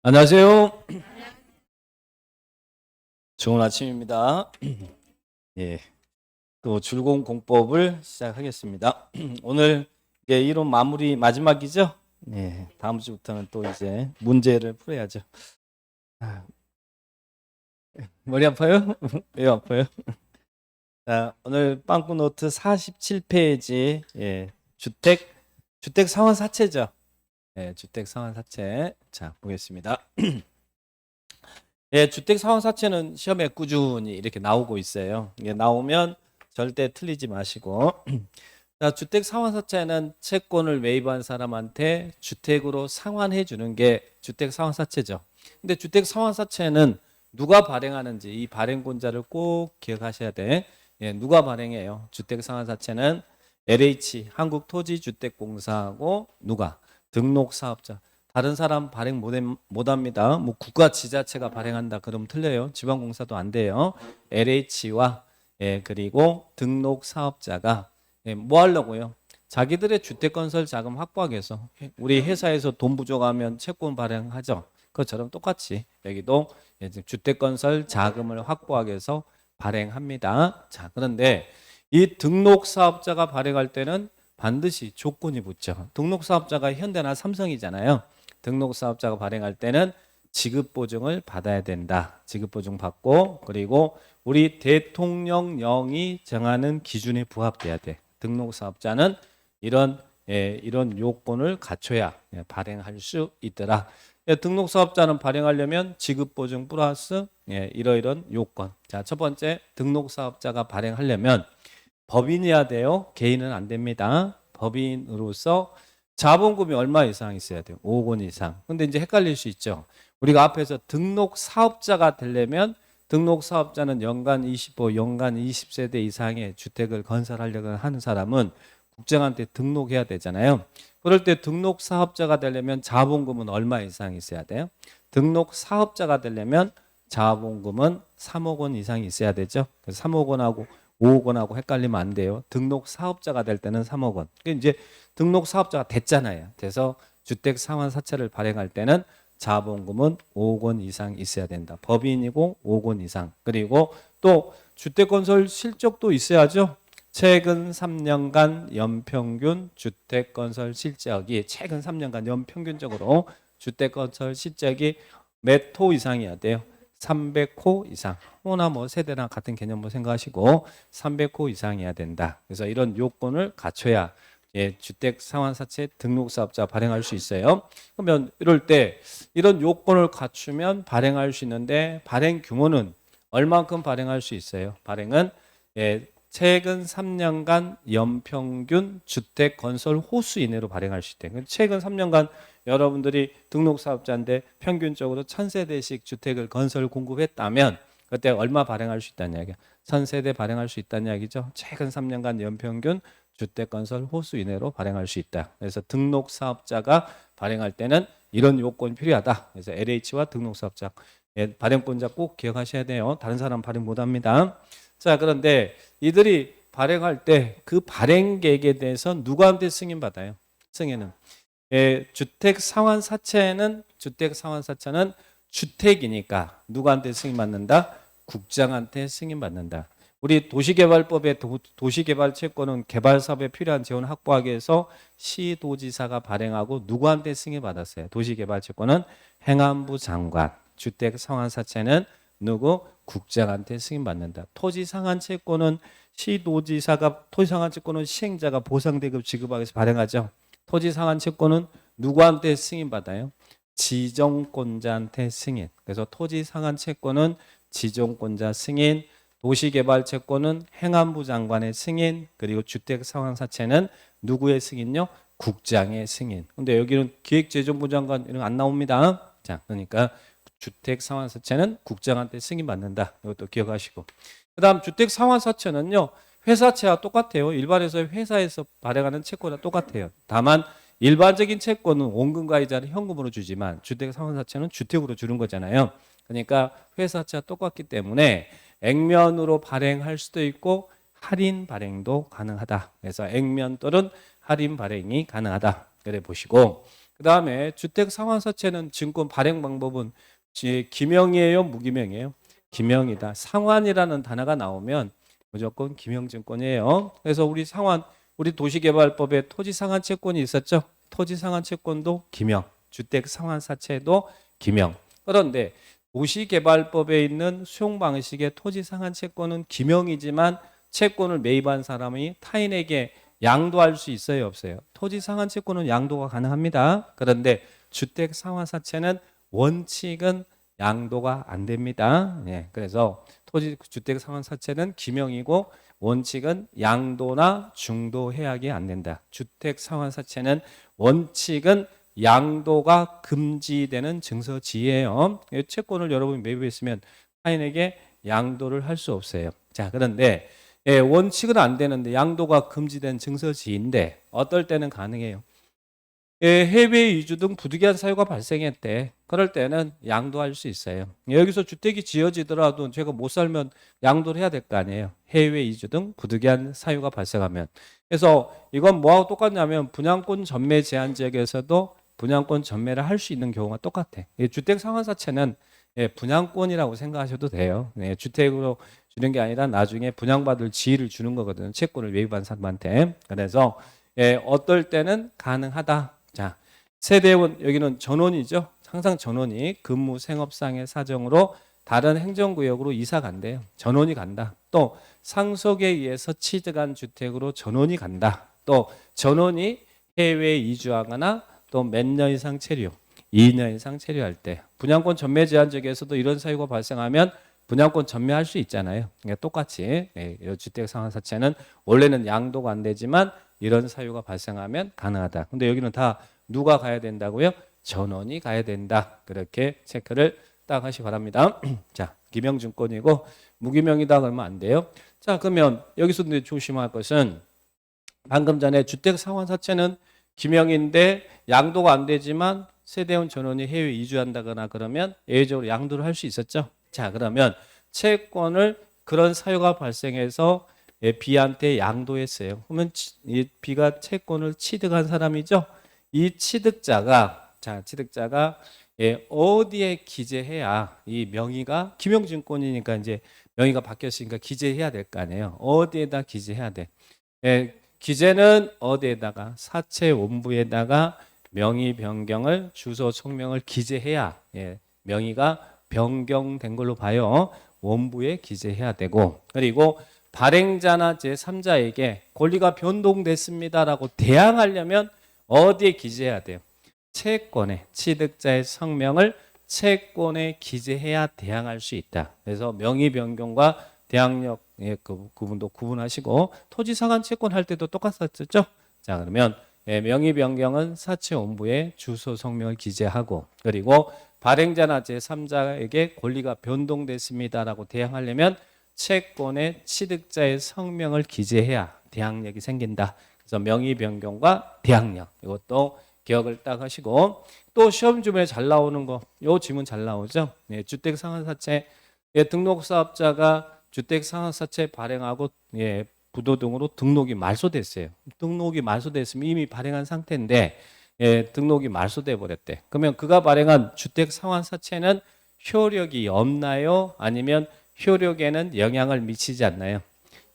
안녕하세요. 좋은 아침입니다. 예, 또 줄공 공법을 시작하겠습니다. 오늘 이론 마무리 마지막이죠? 예, 다음 주부터는 또 이제 문제를 풀어야죠. 아, 머리 아파요? 왜 아파요? 자, 오늘 빵꾸 노트 47페이지 주택 상환 사채죠. 주택 상환 사채. 자, 보겠습니다. 주택 상환 사채는 시험에 꾸준히 이렇게 나오고 있어요. 이게 나오면 절대 틀리지 마시고. 자, 주택 상환 사채는 채권을 매입한 사람한테 주택으로 상환해 주는 게 주택 상환 사채죠. 근데 주택 상환 사채는 누가 발행하는지 이 발행권자를 꼭 기억하셔야 돼. 누가 발행해요? 주택 상환 사채는 LH 한국토지주택공사하고 누가 등록 사업자. 다른 사람 발행 못합니다. 뭐 국가 지자체가 발행한다 그러면 틀려요. 지방공사도 안 돼요. LH와 그리고 등록 사업자가 뭐 하려고요? 자기들의 주택건설 자금 확보하기 위해서 우리 회사에서 돈 부족하면 채권 발행하죠. 그것처럼 똑같이 여기도 주택건설 자금을 확보하기 위해서 발행합니다. 자, 그런데 이 등록 사업자가 발행할 때는 반드시 조건이 붙죠. 등록 사업자가 현대나 삼성이잖아요. 등록 사업자가 발행할 때는 지급 보증을 받아야 된다. 지급 보증 받고 그리고 우리 대통령령이 정하는 기준에 부합돼야 돼. 등록 사업자는 이런 요건을 갖춰야 발행할 수 있더라. 등록 사업자는 발행하려면 지급 보증 플러스 이러이런 요건. 자, 첫 번째 등록 사업자가 발행하려면 법인이어야 돼요. 개인은 안 됩니다. 법인으로서 자본금이 얼마 이상 있어야 돼요? 5억 원 이상. 근데 이제 헷갈릴 수 있죠. 우리가 앞에서 등록 사업자가 되려면 등록 사업자는 연간 25, 연간 20세대 이상의 주택을 건설하려고 하는 사람은 국장한테 등록해야 되잖아요. 그럴 때 등록 사업자가 되려면 자본금은 얼마 이상 있어야 돼요? 등록 사업자가 되려면 자본금은 3억 원 이상 있어야 되죠. 그래서 3억 원하고 5억 원하고 헷갈리면 안 돼요. 등록 사업자가 될 때는 3억 원. 이제 등록 사업자가 됐잖아요. 그래서 주택 상환 사채를 발행할 때는 자본금은 5억 원 이상 있어야 된다. 법인이고 5억 원 이상. 그리고 또 주택 건설 실적도 있어야죠. 최근 3년간 연평균 주택 건설 실적이 최근 3년간 연평균적으로 주택 건설 실적이 몇 호 이상이어야 돼요. 300호 이상. 호나 뭐 세대나 같은 개념으로 생각하시고 300호 이상이어야 된다. 그래서 이런 요건을 갖춰야 주택 상환 사채 등록 사업자 발행할 수 있어요. 그러면 이럴 때 이런 요건을 갖추면 발행할 수 있는데 발행 규모는 얼만큼 발행할 수 있어요? 발행은 최근 3년간 연평균 주택 건설 호수 이내로 발행할 수 있대요. 최근 3년간 여러분들이 등록 사업자인데 평균적으로 1000세대씩 주택을 건설 공급했다면 그때 얼마 발행할 수 있다는 이야기야. 1000세대 발행할 수 있다는 이야기죠. 최근 3년간 연평균 주택 건설 호수 이내로 발행할 수 있다. 그래서 등록 사업자가 발행할 때는 이런 요건이 필요하다. 그래서 LH와 등록 사업자 발행권자 꼭 기억하셔야 돼요. 다른 사람 발행 못 합니다. 자, 그런데 이들이 발행할 때 그 발행 계획에 대해서 누구한테 승인 받아요? 승인은 주택 상환 사채는 주택이니까 누구한테 승인 받는다? 국장한테 승인 받는다. 우리 도시개발법의 도시개발 채권은 개발 사업에 필요한 재원 확보하기 위해서 시도지사가 발행하고 누구한테 승인 받았어요? 도시개발 채권은 행안부 장관, 주택 상환 사채는 누구? 국장한테 승인 받는다. 토지 상환 채권은 시도지사가 토지 상환 채권은 시행자가 보상대급 지급하기 위해서 발행하죠. 토지 상환 채권은 누구한테 승인 받아요? 지정권자한테 승인. 그래서 토지 상환 채권은 지정권자 승인, 도시개발 채권은 행안부 장관의 승인, 그리고 주택 상환 사채는 누구의 승인요? 국장의 승인. 근데 여기는 기획재정부 장관 이런 거 안 나옵니다. 자, 그러니까 주택 상환 사채는 국장한테 승인 받는다. 이것도 기억하시고. 그다음 주택 상환 사채는요. 회사채와 똑같아요. 일반에서 회사에서 발행하는 채권과 똑같아요. 다만 일반적인 채권은 원금과 이자를 현금으로 주지만 주택 상환 사채는 주택으로 주는 거잖아요. 그러니까 회사채와 똑같기 때문에 액면으로 발행할 수도 있고 할인 발행도 가능하다. 그래서 액면 또는 할인 발행이 가능하다. 그래 보시고 그다음에 주택 상환 사채는 증권 발행 방법은 기명이에요, 무기명이에요? 기명이다. 상환이라는 단어가 나오면 무조건 기명증권이에요. 그래서 우리 도시개발법에 토지상환채권이 있었죠. 토지상환채권도 기명, 주택 상환사채도 기명. 그런데 도시개발법에 있는 수용 방식의 토지상환채권은 기명이지만 채권을 매입한 사람이 타인에게 양도할 수 있어요, 없어요? 토지상환채권은 양도가 가능합니다. 그런데 주택상환사채는 원칙은 양도가 안 됩니다. 예, 그래서 주택상환사채는 기명이고 원칙은 양도나 중도 해약이 안 된다. 주택상환사채는 원칙은 양도가 금지되는 증서지예요. 채권을 여러분이 매입했으면 타인에게 양도를 할 수 없어요. 자, 그런데 원칙은 안 되는데 양도가 금지된 증서지인데 어떨 때는 가능해요. 해외 이주 등 부득이한 사유가 발생했대. 그럴 때는 양도할 수 있어요. 여기서 주택이 지어지더라도 제가 못 살면 양도를 해야 될 거 아니에요. 해외 이주 등 부득이한 사유가 발생하면. 그래서 이건 뭐하고 똑같냐면 분양권 전매 제한 지역에서도 분양권 전매를 할 수 있는 경우가 똑같아. 주택 상환사채는 분양권이라고 생각하셔도 돼요. 주택으로 주는 게 아니라 나중에 분양받을 지위를 주는 거거든요. 채권을 매입한 사람한테. 그래서 어떨 때는 가능하다. 자, 세대원 여기는 전원이죠. 항상 전원이 근무 생업상의 사정으로 다른 행정구역으로 이사 간대요. 전원이 간다. 또 상속에 의해서 취득한 주택으로 전원이 간다. 또 전원이 해외에 이주하거나 또 몇 년 이상 체류, 2년 이상 체류할 때 분양권 전매 제한 지역에서도 이런 사유가 발생하면 분양권 전매할 수 있잖아요. 그러니까 똑같이 주택 상환사채는 원래는 양도가 안 되지만 이런 사유가 발생하면 가능하다. 근데 여기는 다 누가 가야 된다고요? 전원이 가야 된다. 그렇게 체크를 딱 하시기 바랍니다. 자, 기명증권이고 무기명이다 그러면 안 돼요. 자, 그러면 여기서 조심할 것은 방금 전에 주택 상환사채는 기명인데 양도가 안 되지만 세대원 전원이 해외 이주한다거나 그러면 예외적으로 양도를 할 수 있었죠. 자, 그러면 채권을 그런 사유가 발생해서 B한테 양도했어요. 그러면 이 B가 채권을 취득한 사람이죠. 이 취득자가 어디에 기재해야 이 명의가 기명증권이니까 이제 명의가 바뀌었으니까 기재해야 될 거 아니에요. 어디에다 기재해야 돼? 기재는 어디에다가 사채 원부에다가 명의 변경을 주소 성명을 기재해야 명의가 변경된 걸로 봐요. 원부에 기재해야 되고 그리고 발행자나 제3자에게 권리가 변동됐습니다라고 대항하려면 어디에 기재해야 돼요? 채권에 취득자의 성명을 채권에 기재해야 대항할 수 있다. 그래서 명의 변경과 대항력 그 부분도 구분하시고 토지상환 채권 할 때도 똑같았죠. 자, 그러면 명의 변경은 사채 원부에 주소 성명을 기재하고 그리고 발행자나 제3자에게 권리가 변동됐습니다라고 대항하려면 채권의 취득자의 성명을 기재해야 대항력이 생긴다. 그래서 명의 변경과 대항력 이것도 기억을 딱 하시고 또 시험 주변에 잘 나오는 거, 요 지문 잘 나오죠. 주택 상환사채 등록사업자가 주택 상환사채 발행하고 부도 등으로 등록이 말소됐어요. 등록이 말소됐으면 이미 발행한 상태인데 등록이 말소돼 버렸대. 그러면 그가 발행한 주택 상환사채는 효력이 없나요? 아니면 효력에는 영향을 미치지 않나요?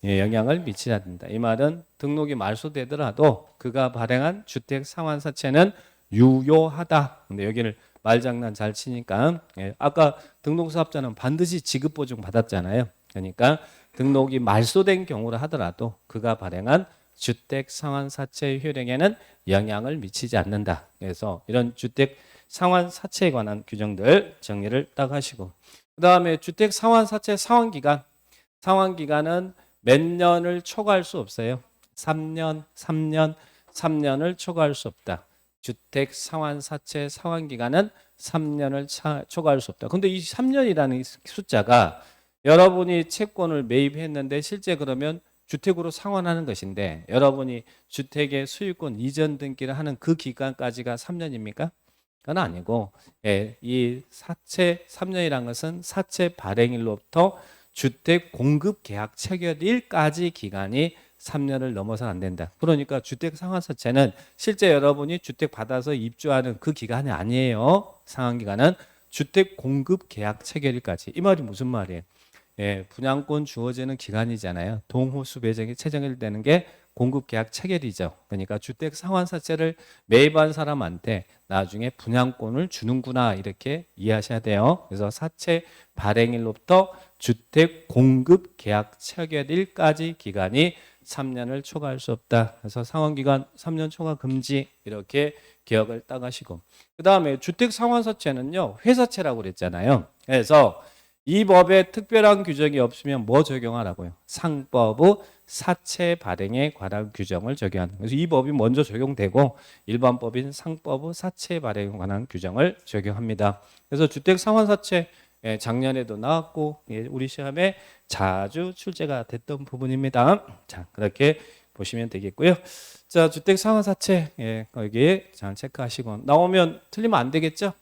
영향을 미치지 않는다. 이 말은 등록이 말소되더라도 그가 발행한 주택 상환사채는 유효하다. 근데 여기를 말장난 잘 치니까 아까 등록사업자는 반드시 지급보증 받았잖아요. 그러니까 등록이 말소된 경우라 하더라도 그가 발행한 주택 상환사채 효력에는 영향을 미치지 않는다. 그래서 이런 주택 상환사채에 관한 규정들 정리를 딱 하시고 그 다음에 주택 상환사채 상환기간은 몇 년을 초과할 수 없어요. 3년을 초과할 수 없다. 주택 상환사채 상환기간은 3년을 초과할 수 없다. 근데 이 3년이라는 숫자가 여러분이 채권을 매입했는데 실제 그러면 주택으로 상환하는 것인데 여러분이 주택의 소유권 이전 등기를 하는 그 기간까지가 3년입니까? 그건 아니고 이 사채 3년이라는 것은 사채 발행일로부터 주택 공급 계약 체결일까지 기간이 3년을 넘어서는 안 된다. 그러니까 주택 상환사채는 실제 여러분이 주택 받아서 입주하는 그 기간이 아니에요. 상환기간은 주택 공급 계약 체결일까지. 이 말이 무슨 말이에요? 예, 분양권 주어지는 기간이잖아요. 동호수 배정이 체결되는 게 공급계약 체결이죠. 그러니까 주택 상환사채를 매입한 사람한테 나중에 분양권을 주는구나 이렇게 이해하셔야 돼요. 그래서 사채 발행일로부터 주택 공급계약 체결일까지 기간이 3년을 초과할 수 없다. 그래서 상환기간 3년 초과 금지 이렇게 기억을 따가시고, 그 다음에 주택 상환사채는요 회사채라고 그랬잖아요. 그래서 이 법에 특별한 규정이 없으면 뭐 적용하라고요? 상법의 사채 발행에 관한 규정을 적용하는. 그래서 이 법이 먼저 적용되고 일반 법인 상법의 사채 발행에 관한 규정을 적용합니다. 그래서 주택 상환사채 작년에도 나왔고 우리 시험에 자주 출제가 됐던 부분입니다. 자, 그렇게 보시면 되겠고요. 자, 주택 상환사채 거기에 잘 체크하시고 나오면 틀리면 안 되겠죠?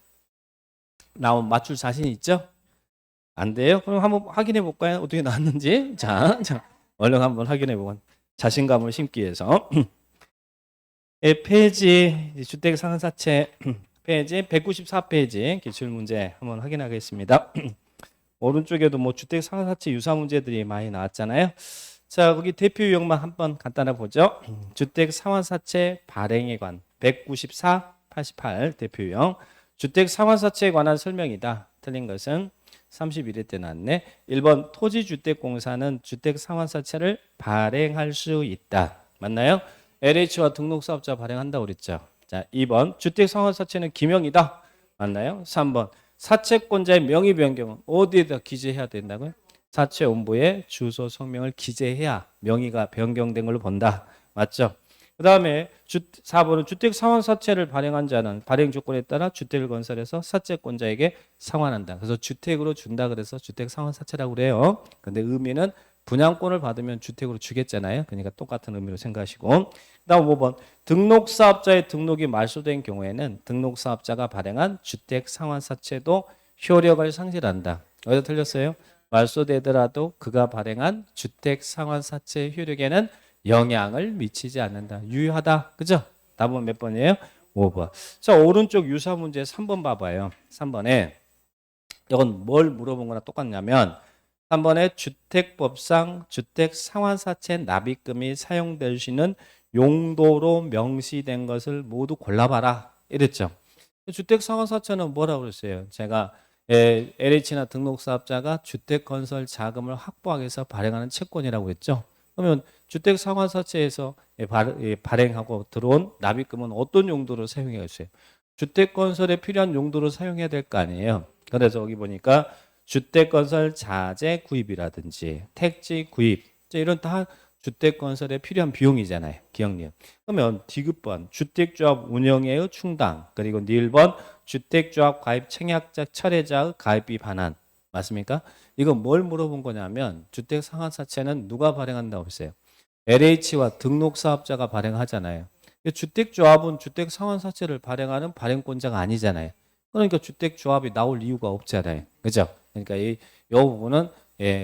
나오면 맞출 자신 있죠? 안 돼요? 그럼 한번 확인해 볼까요? 어떻게 나왔는지. 자, 얼른 한번 확인해 보고 자신감을 심기 위해서. 페이지 주택 상환사채 페이지 194페이지 기출 문제 한번 확인하겠습니다. 오른쪽에도 뭐 주택 상환사채 유사 문제들이 많이 나왔잖아요. 자, 거기 대표 유형만 한번 간단히 보죠. 주택 상환사채 발행에 관 194, 88 대표 유형. 주택 상환사채에 관한 설명이다. 틀린 것은 31회 때 나왔네. 1번 토지주택공사는 주택 상환사채를 발행할 수 있다. 맞나요? LH와 등록사업자 발행한다고 그랬죠. 자, 2번 주택 상환사채는 기명이다. 맞나요? 3번 사채권자의 명의 변경은 어디에다 기재해야 된다고요? 사채원부에 주소 성명을 기재해야 명의가 변경된 걸로 본다. 맞죠? 그 다음에 4번은 주택 상환사채를 발행한 자는 발행 조건에 따라 주택을 건설해서 사채권자에게 상환한다. 그래서 주택으로 준다 그래서 주택 상환사채라고 그래요. 근데 의미는 분양권을 받으면 주택으로 주겠잖아요. 그러니까 똑같은 의미로 생각하시고. 그다음 5번 등록사업자의 등록이 말소된 경우에는 등록사업자가 발행한 주택 상환사채도 효력을 상실한다. 어디서 틀렸어요? 말소되더라도 그가 발행한 주택 상환사채 효력에는 영향을 미치지 않는다. 유효하다. 그죠? 답은 몇 번이에요? 5번. 자, 오른쪽 유사 문제 3번 봐봐요. 3번에 이건 뭘 물어본 거나 똑같냐면 3번에 주택법상 주택 상환사채 납입금이 사용될 수 있는 용도로 명시된 것을 모두 골라봐라. 이랬죠. 주택 상환사채는 뭐라고 그랬어요? 제가 LH나 등록사업자가 주택건설 자금을 확보하기 위해서 발행하는 채권이라고 했죠. 그러면 주택 상환사채에서 발행하고 들어온 납입금은 어떤 용도로 사용해야 했어요? 주택 건설에 필요한 용도로 사용해야 될 거 아니에요. 그래서 여기 보니까 주택 건설 자재 구입이라든지 택지 구입 이런 다 주택 건설에 필요한 비용이잖아요. 기억력. 그러면 디귿번 주택조합 운영의 충당 그리고 니을번 주택조합 가입 청약자 철회자의 가입비 반환 맞습니까? 이건 뭘 물어본 거냐면 주택 상환사채는 누가 발행한다고 했어요? LH와 등록사업자가 발행하잖아요. 주택조합은 주택 상환사채를 발행하는 발행권자가 아니잖아요. 그러니까 주택조합이 나올 이유가 없잖아요. 그죠? 그러니까 이 부분은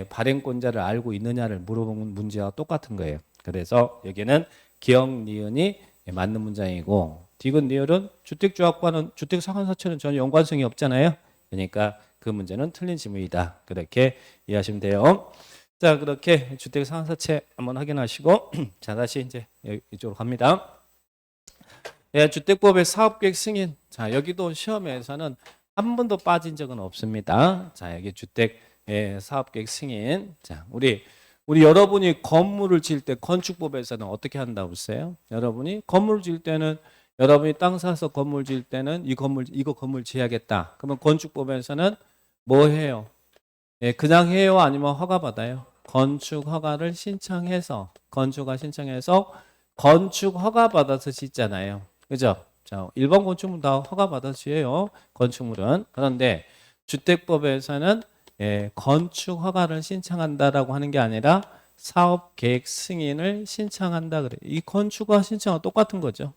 발행권자를 알고 있느냐를 물어보는 문제와 똑같은 거예요. 그래서 여기는 기억 니은이 맞는 문장이고 디귿 니을은 주택조합과는 주택 상환사채는 전혀 연관성이 없잖아요. 그러니까 그 문제는 틀린 지문이다. 그렇게 이해하시면 돼요. 자, 그렇게 주택 상환사채 한번 확인하시고 자, 다시 이제 이쪽으로 갑니다. 주택법의 사업계획 승인. 자, 여기도 시험에서는 한 번도 빠진 적은 없습니다. 자, 여기 주택 사업계획 승인. 자, 우리 여러분이 건물을 지을 때 건축법에서는 어떻게 한다고 했어요? 여러분이 건물을 지을 때는 여러분이 땅 사서 건물 지을 때는 이거 건물 지어야겠다. 그러면 건축법에서는 뭐 해요? 그냥 해요? 아니면 허가 받아요? 건축 허가를 신청해서 건축허가 신청해서 건축 허가 받아서 짓잖아요. 그죠? 자, 일반 건축물 다 허가 받아서 지어요. 건축물은. 그런데 주택법에서는 건축 허가를 신청한다라고 하는 게 아니라 사업 계획 승인을 신청한다 그래. 이 건축허가 신청은 똑같은 거죠.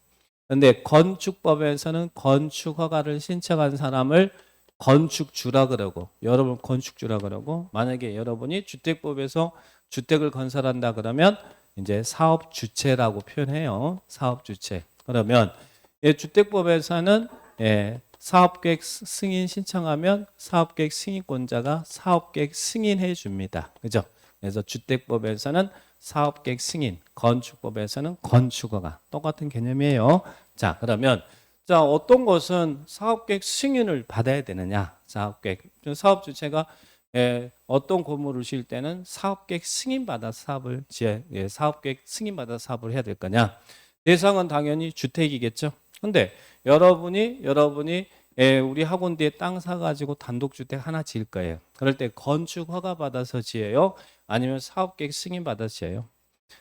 그런데 건축법에서는 건축 허가를 신청한 사람을 건축주라 그러고 여러분 건축주라 그러고 만약에 여러분이 주택법에서 주택을 건설한다 그러면 이제 사업 주체라고 표현해요. 사업 주체. 그러면 주택법에서는 사업계획 승인 신청하면 사업계획 승인권자가 사업계획 승인해 줍니다. 그죠? 그래서 주택법에서는 사업계획 승인, 건축법에서는 건축허가 똑같은 개념이에요. 자, 그러면 어떤 것은 사업계획 승인을 받아야 되느냐? 사업 주체가 어떤 건물을 지을 때는 사업계획 승인 받아 사업계획 승인 받아 사업을 해야 될 거냐? 대상은 당연히 주택이겠죠. 근데 여러분이 우리 학원 뒤에 땅 사가지고 단독주택 하나 지을 거예요. 그럴 때 건축 허가 받아서 지어요? 아니면 사업계획 승인 받아서 지어요?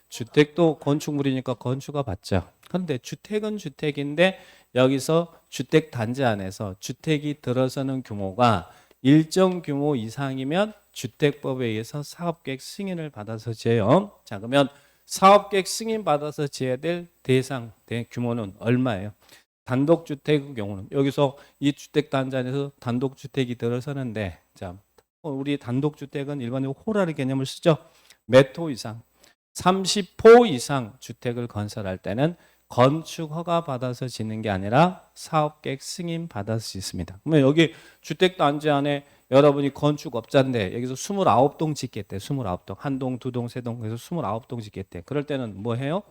주택도 건축물이니까 건축허가 받죠. 그런데 주택은 주택인데 여기서 주택 단지 안에서 주택이 들어서는 규모가 일정 규모 이상이면 주택법에 의해서 사업계획 승인을 받아서 지어요. 자, 그러면 사업계획 승인 받아서 지어야 될 규모는 얼마예요? 단독주택의 경우는 여기서 이 주택 단지 안에서 단독주택이 들어서는데, 자, 우리 단독주택은 일반적으로 호라는 개념을 쓰죠. 몇 호 이상, 30호 이상 주택을 건설할 때는 건축 허가 받아서 짓는 게 아니라 사업계획 승인 받아서 짓습니다. 그러면 여기 주택 단지 안에 여러분이 건축업자인데 여기서 29동 짓겠대. 29동. 한 동, 두 동, 세 동. 그래서 29동 짓겠대. 그럴 때는 뭐 해요?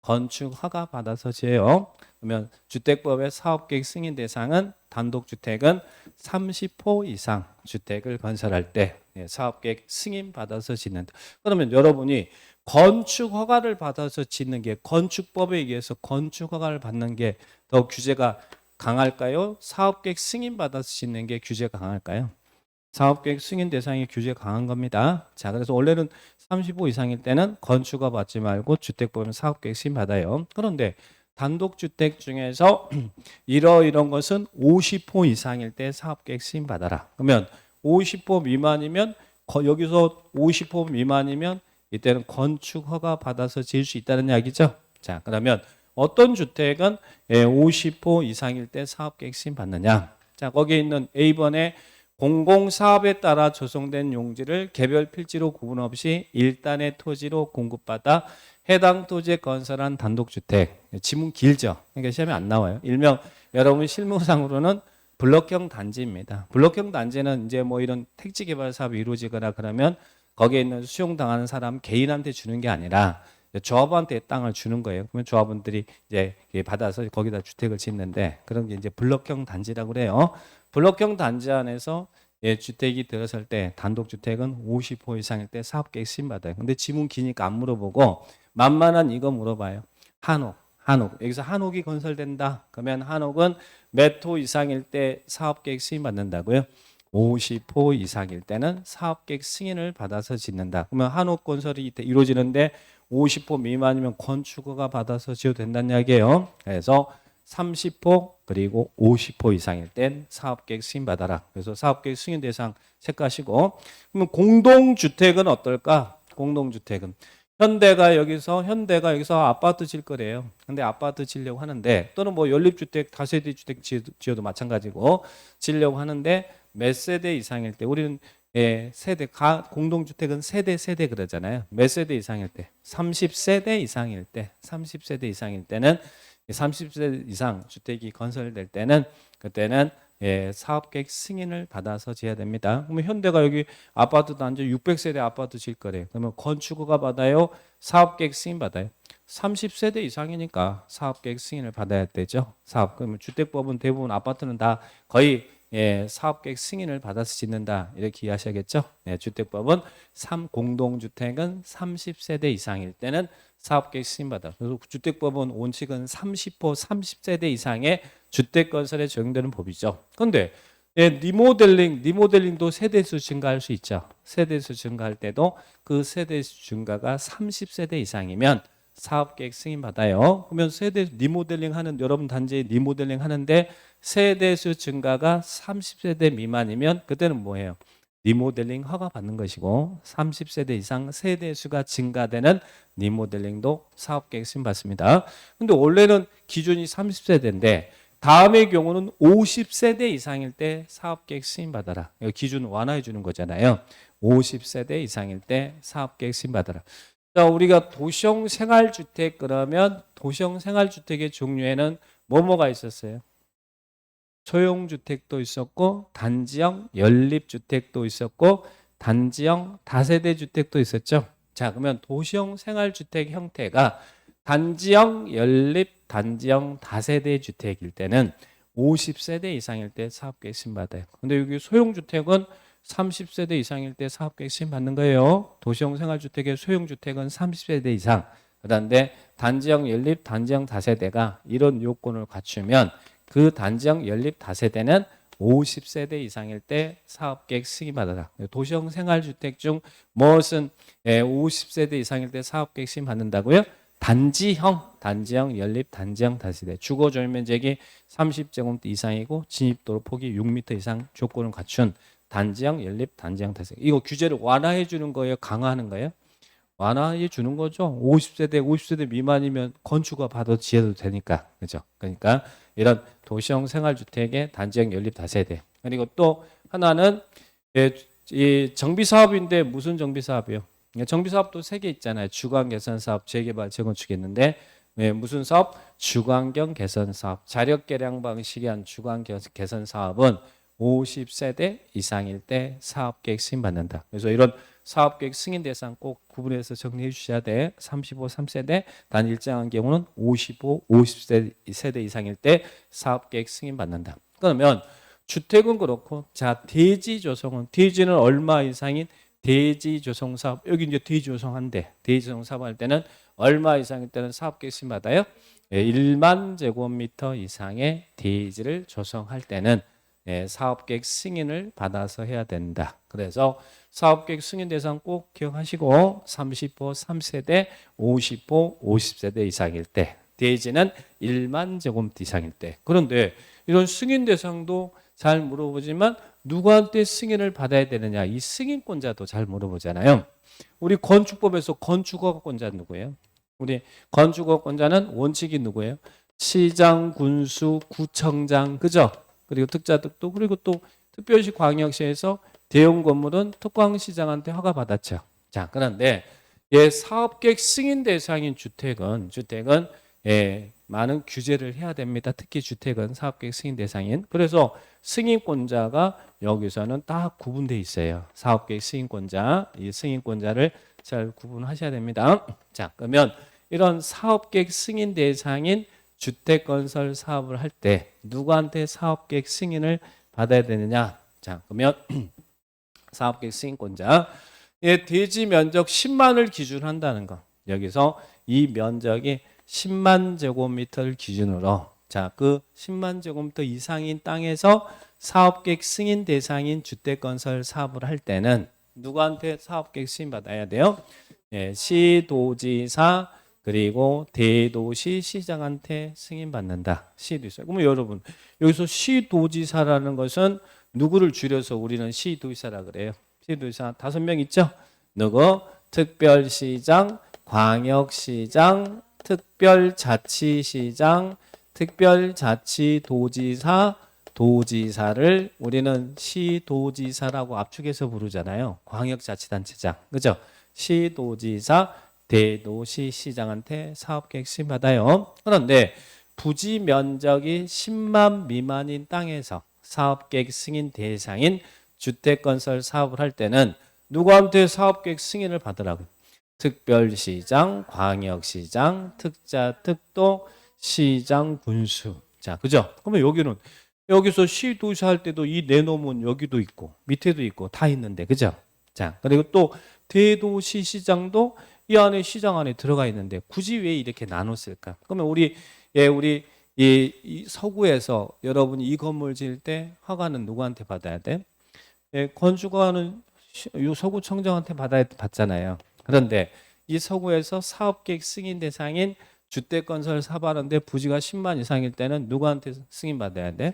건축 허가 받아서 지어요. 그러면 주택법의 사업계획 승인 대상은 단독주택은 30호 이상 주택을 건설할 때 사업계획 승인 받아서 짓는다. 그러면 여러분이 건축 허가를 받아서 짓는 게 건축법에 의해서 건축 허가를 받는 게 더 규제가 강할까요? 사업계획 승인 받아서 짓는 게 규제가 강할까요? 사업계획 승인 대상이 규제 강한 겁니다. 자, 그래서 원래는 35 이상일 때는 건축허가 받지 말고 주택법은 사업계획 승인 받아요. 그런데 단독주택 중에서 이런 것은 50호 이상일 때 사업계획 승인 받아라. 그러면 50호 미만이면 여기서 50호 미만이면 이때는 건축허가 받아서 지을 수 있다는 이야기죠. 자, 그러면 어떤 주택은 50호 이상일 때 사업계획 승인 받느냐? 자, 거기에 있는 A번에 공공사업에 따라 조성된 용지를 개별 필지로 구분 없이 일단의 토지로 공급받아 해당 토지에 건설한 단독주택. 지문 길죠? 그러니까 시험에 안 나와요. 일명 여러분 실무상으로는 블록형 단지입니다. 블록형 단지는 이제 뭐 이런 택지 개발 사업이 이루어지거나 그러면 거기에 있는 수용당하는 사람 개인한테 주는 게 아니라 조합원한테 땅을 주는 거예요. 그러면 조합원들이 이제 받아서 거기다 주택을 짓는데 그런 게 이제 블록형 단지라고 그래요. 블록형 단지 안에서 주택이 들어설 때 단독주택은 50호 이상일 때 사업계획 승인 받아요. 근데 지문 기니까 안 물어보고 만만한 이거 물어봐요. 한옥. 여기서 한옥이 건설된다. 그러면 한옥은 몇 호 이상일 때 사업계획 승인 받는다고요? 50호 이상일 때는 사업계획 승인을 받아서 짓는다. 그러면 한옥 건설이 이루어지는데 50호 미만이면 건축허가 받아서 지어도 된다는 이야기예요. 그래서 30호 그리고 50호 이상일 땐 사업계획 승인 받아라. 그래서 사업계획 승인 대상 체크하시고, 그러면 공동주택은 어떨까? 공동주택은 현대가 여기서 아파트 질 거래요. 근데 아파트 지려고 하는데 또는 뭐 연립주택 다세대 주택 지어도 마찬가지고 지려고 하는데 몇 세대 이상일 때 우리는 공동주택은 세대 그러잖아요. 몇 세대 이상일 때? 30세대 이상일 때는 30세 이상 주택이 건설될 때는 그때는 사업계획 승인을 받아서 지어야 됩니다. 그러면 현대가 여기 아파트 단지 600세대 아파트 질 거래요. 그러면 건축허가 받아요? 사업계획 승인 받아요? 30세대 이상이니까 사업계획 승인을 받아야 되죠. 그러면 주택법은 대부분 아파트는 다 거의 사업계획 승인을 받아서 짓는다 이렇게 이해하셔야겠죠. 주택법은 공동주택은 30세대 이상일 때는 사업계획 승인받아. 그래서 주택법은 원칙은 30세대 이상의 주택 건설에 적용되는 법이죠. 그런데 리모델링도 세대수 증가할 수 있죠. 세대수 증가할 때도 그 세대수 증가가 30세대 이상이면 사업계획 승인 받아요. 그러면 리모델링 하는 여러분 단지에 리모델링 하는데 세대수 증가가 30세대 미만이면 그때는 뭐예요? 리모델링 허가 받는 것이고 30세대 이상 세대수가 증가되는 리모델링도 사업계획 승인 받습니다. 근데 원래는 기준이 30세대인데 다음의 경우는 50세대 이상일 때 사업계획 승인 받아라. 기준 완화해 주는 거잖아요. 50세대 이상일 때 사업계획 승인 받아라. 자, 우리가 도시형 생활주택 그러면 도시형 생활주택의 종류에는 뭐가 있었어요? 소형주택도 있었고 단지형 연립주택도 있었고 단지형 다세대 주택도 있었죠. 자, 그러면 도시형 생활주택 형태가 단지형 연립 단지형 다세대 주택일 때는 50세대 이상일 때 사업계획 신받아요. 근데 여기 소형주택은 30세대 이상일 때 사업계획 신받는 거예요. 도시형 생활주택의 소형주택은 30세대 이상. 그런데 단지형 연립 단지형 다세대가 이런 요건을 갖추면 그 단지형 연립 다세대는 50세대 이상일 때 사업계획 승인받아라. 도시형 생활주택 중 무엇은 50세대 이상일 때 사업계획 승인받는다고요? 단지형 연립 단지형 다세대. 주거 조합 면적이 30제곱미터 이상이고 진입도로 폭이 6m 이상 조건을 갖춘 단지형 연립 단지형 다세대. 이거 규제를 완화해 주는 거예요? 강화하는 거예요? 완화해 주는 거죠. 50세대 미만이면 건축가 받아도 지어도 되니까. 그죠? 그러니까 이런 도시형 생활주택의 단지형 연립 다세대. 그리고 또 하나는 이 정비 사업인데 무슨 정비 사업이요? 정비 사업도 세 개 있잖아요. 주거 개선 사업, 재개발, 재건축 있는데 무슨 사업? 주거환경 개선 사업. 자력 개량 방식의 한 주거 개선 사업은 50세대 이상일 때 사업계획 승인받는다. 그래서 이런 사업계획 승인 대상 꼭 구분해서 정리해 주셔야 돼. 35, 3세대, 단 일정한 경우는 55, 50세대 이상일 때 사업계획 승인받는다. 그러면 주택은 그렇고, 자, 대지 조성은, 대지는 얼마 이상인 대지 조성 사업, 여기 이제 대지 조성한대. 대지 조성 사업 할 때는 얼마 이상일 때는 사업계획 승인받아요? 1만 제곱미터 이상의 대지를 조성할 때는 사업계획 승인을 받아서 해야 된다. 그래서 사업계획 승인 대상 꼭 기억하시고 30호 3세대, 50호 50세대 이상일 때, 대지는 1만 제곱미터 이상일 때. 그런데 이런 승인 대상도 잘 물어보지만 누구한테 승인을 받아야 되느냐, 이 승인권자도 잘 물어보잖아요. 우리 건축법에서 건축허가권자 누구예요? 우리 건축허가권자는 원칙이 누구예요? 시장, 군수, 구청장, 그죠? 그리고 특자득도, 그리고 또 특별시 광역시에서 대형 건물은 특광시장한테 허가받았죠. 자, 그런데 사업계획 승인 대상인 주택은 많은 규제를 해야 됩니다. 특히 주택은 사업계획 승인 대상인. 그래서 승인권자가 여기서는 딱 구분돼 있어요. 사업계획 승인권자, 이 승인권자를 잘 구분하셔야 됩니다. 자, 그러면 이런 사업계획 승인 대상인 주택 건설 사업을 할 때 누구한테 사업계획 승인을 받아야 되느냐? 자, 그러면 사업계획 승인권자, 대지 면적 10만을 기준으로 한다는 거. 여기서 이 면적이 10만 제곱미터를 기준으로, 자, 그 10만 제곱미터 이상인 땅에서 사업계획 승인 대상인 주택 건설 사업을 할 때는 누구한테 사업계획 승인 받아야 돼요? 시도지사 그리고 대도시 시장한테 승인받는다. 시도지사. 그러면 여러분, 여기서 시도지사라는 것은 누구를 줄여서 우리는 시도지사라 그래요? 시도지사 5명 있죠? 누구? 특별시장, 광역시장, 특별자치시장, 특별자치도지사, 도지사를 우리는 시도지사라고 압축해서 부르잖아요. 광역자치단체장. 그죠? 시도지사, 대도시 시장한테 사업계획 승인 받아요. 그런데 부지 면적이 10만 미만인 땅에서 사업계획 승인 대상인 주택건설 사업을 할 때는 누구한테 사업계획 승인을 받으라고요? 특별시장, 광역시장, 특자, 특도, 시장, 군수. 자, 그죠? 그러면 여기서 시도시 할 때도 이 내놓으면 여기도 있고 밑에도 있고 다 있는데, 그죠? 자, 그리고 또 대도시 시장도 이 안에 시장 안에 들어가 있는데 굳이 왜 이렇게 나눴을까? 그러면 우리 이 서구에서 여러분이 이 건물 지을 때 허가는 누구한테 받아야 돼? 건축허가는 이 서구청장한테 받잖아요. 그런데 이 서구에서 사업계획 승인 대상인 주택건설 사업하는데 부지가 10만 이상일 때는 누구한테 승인 받아야 돼?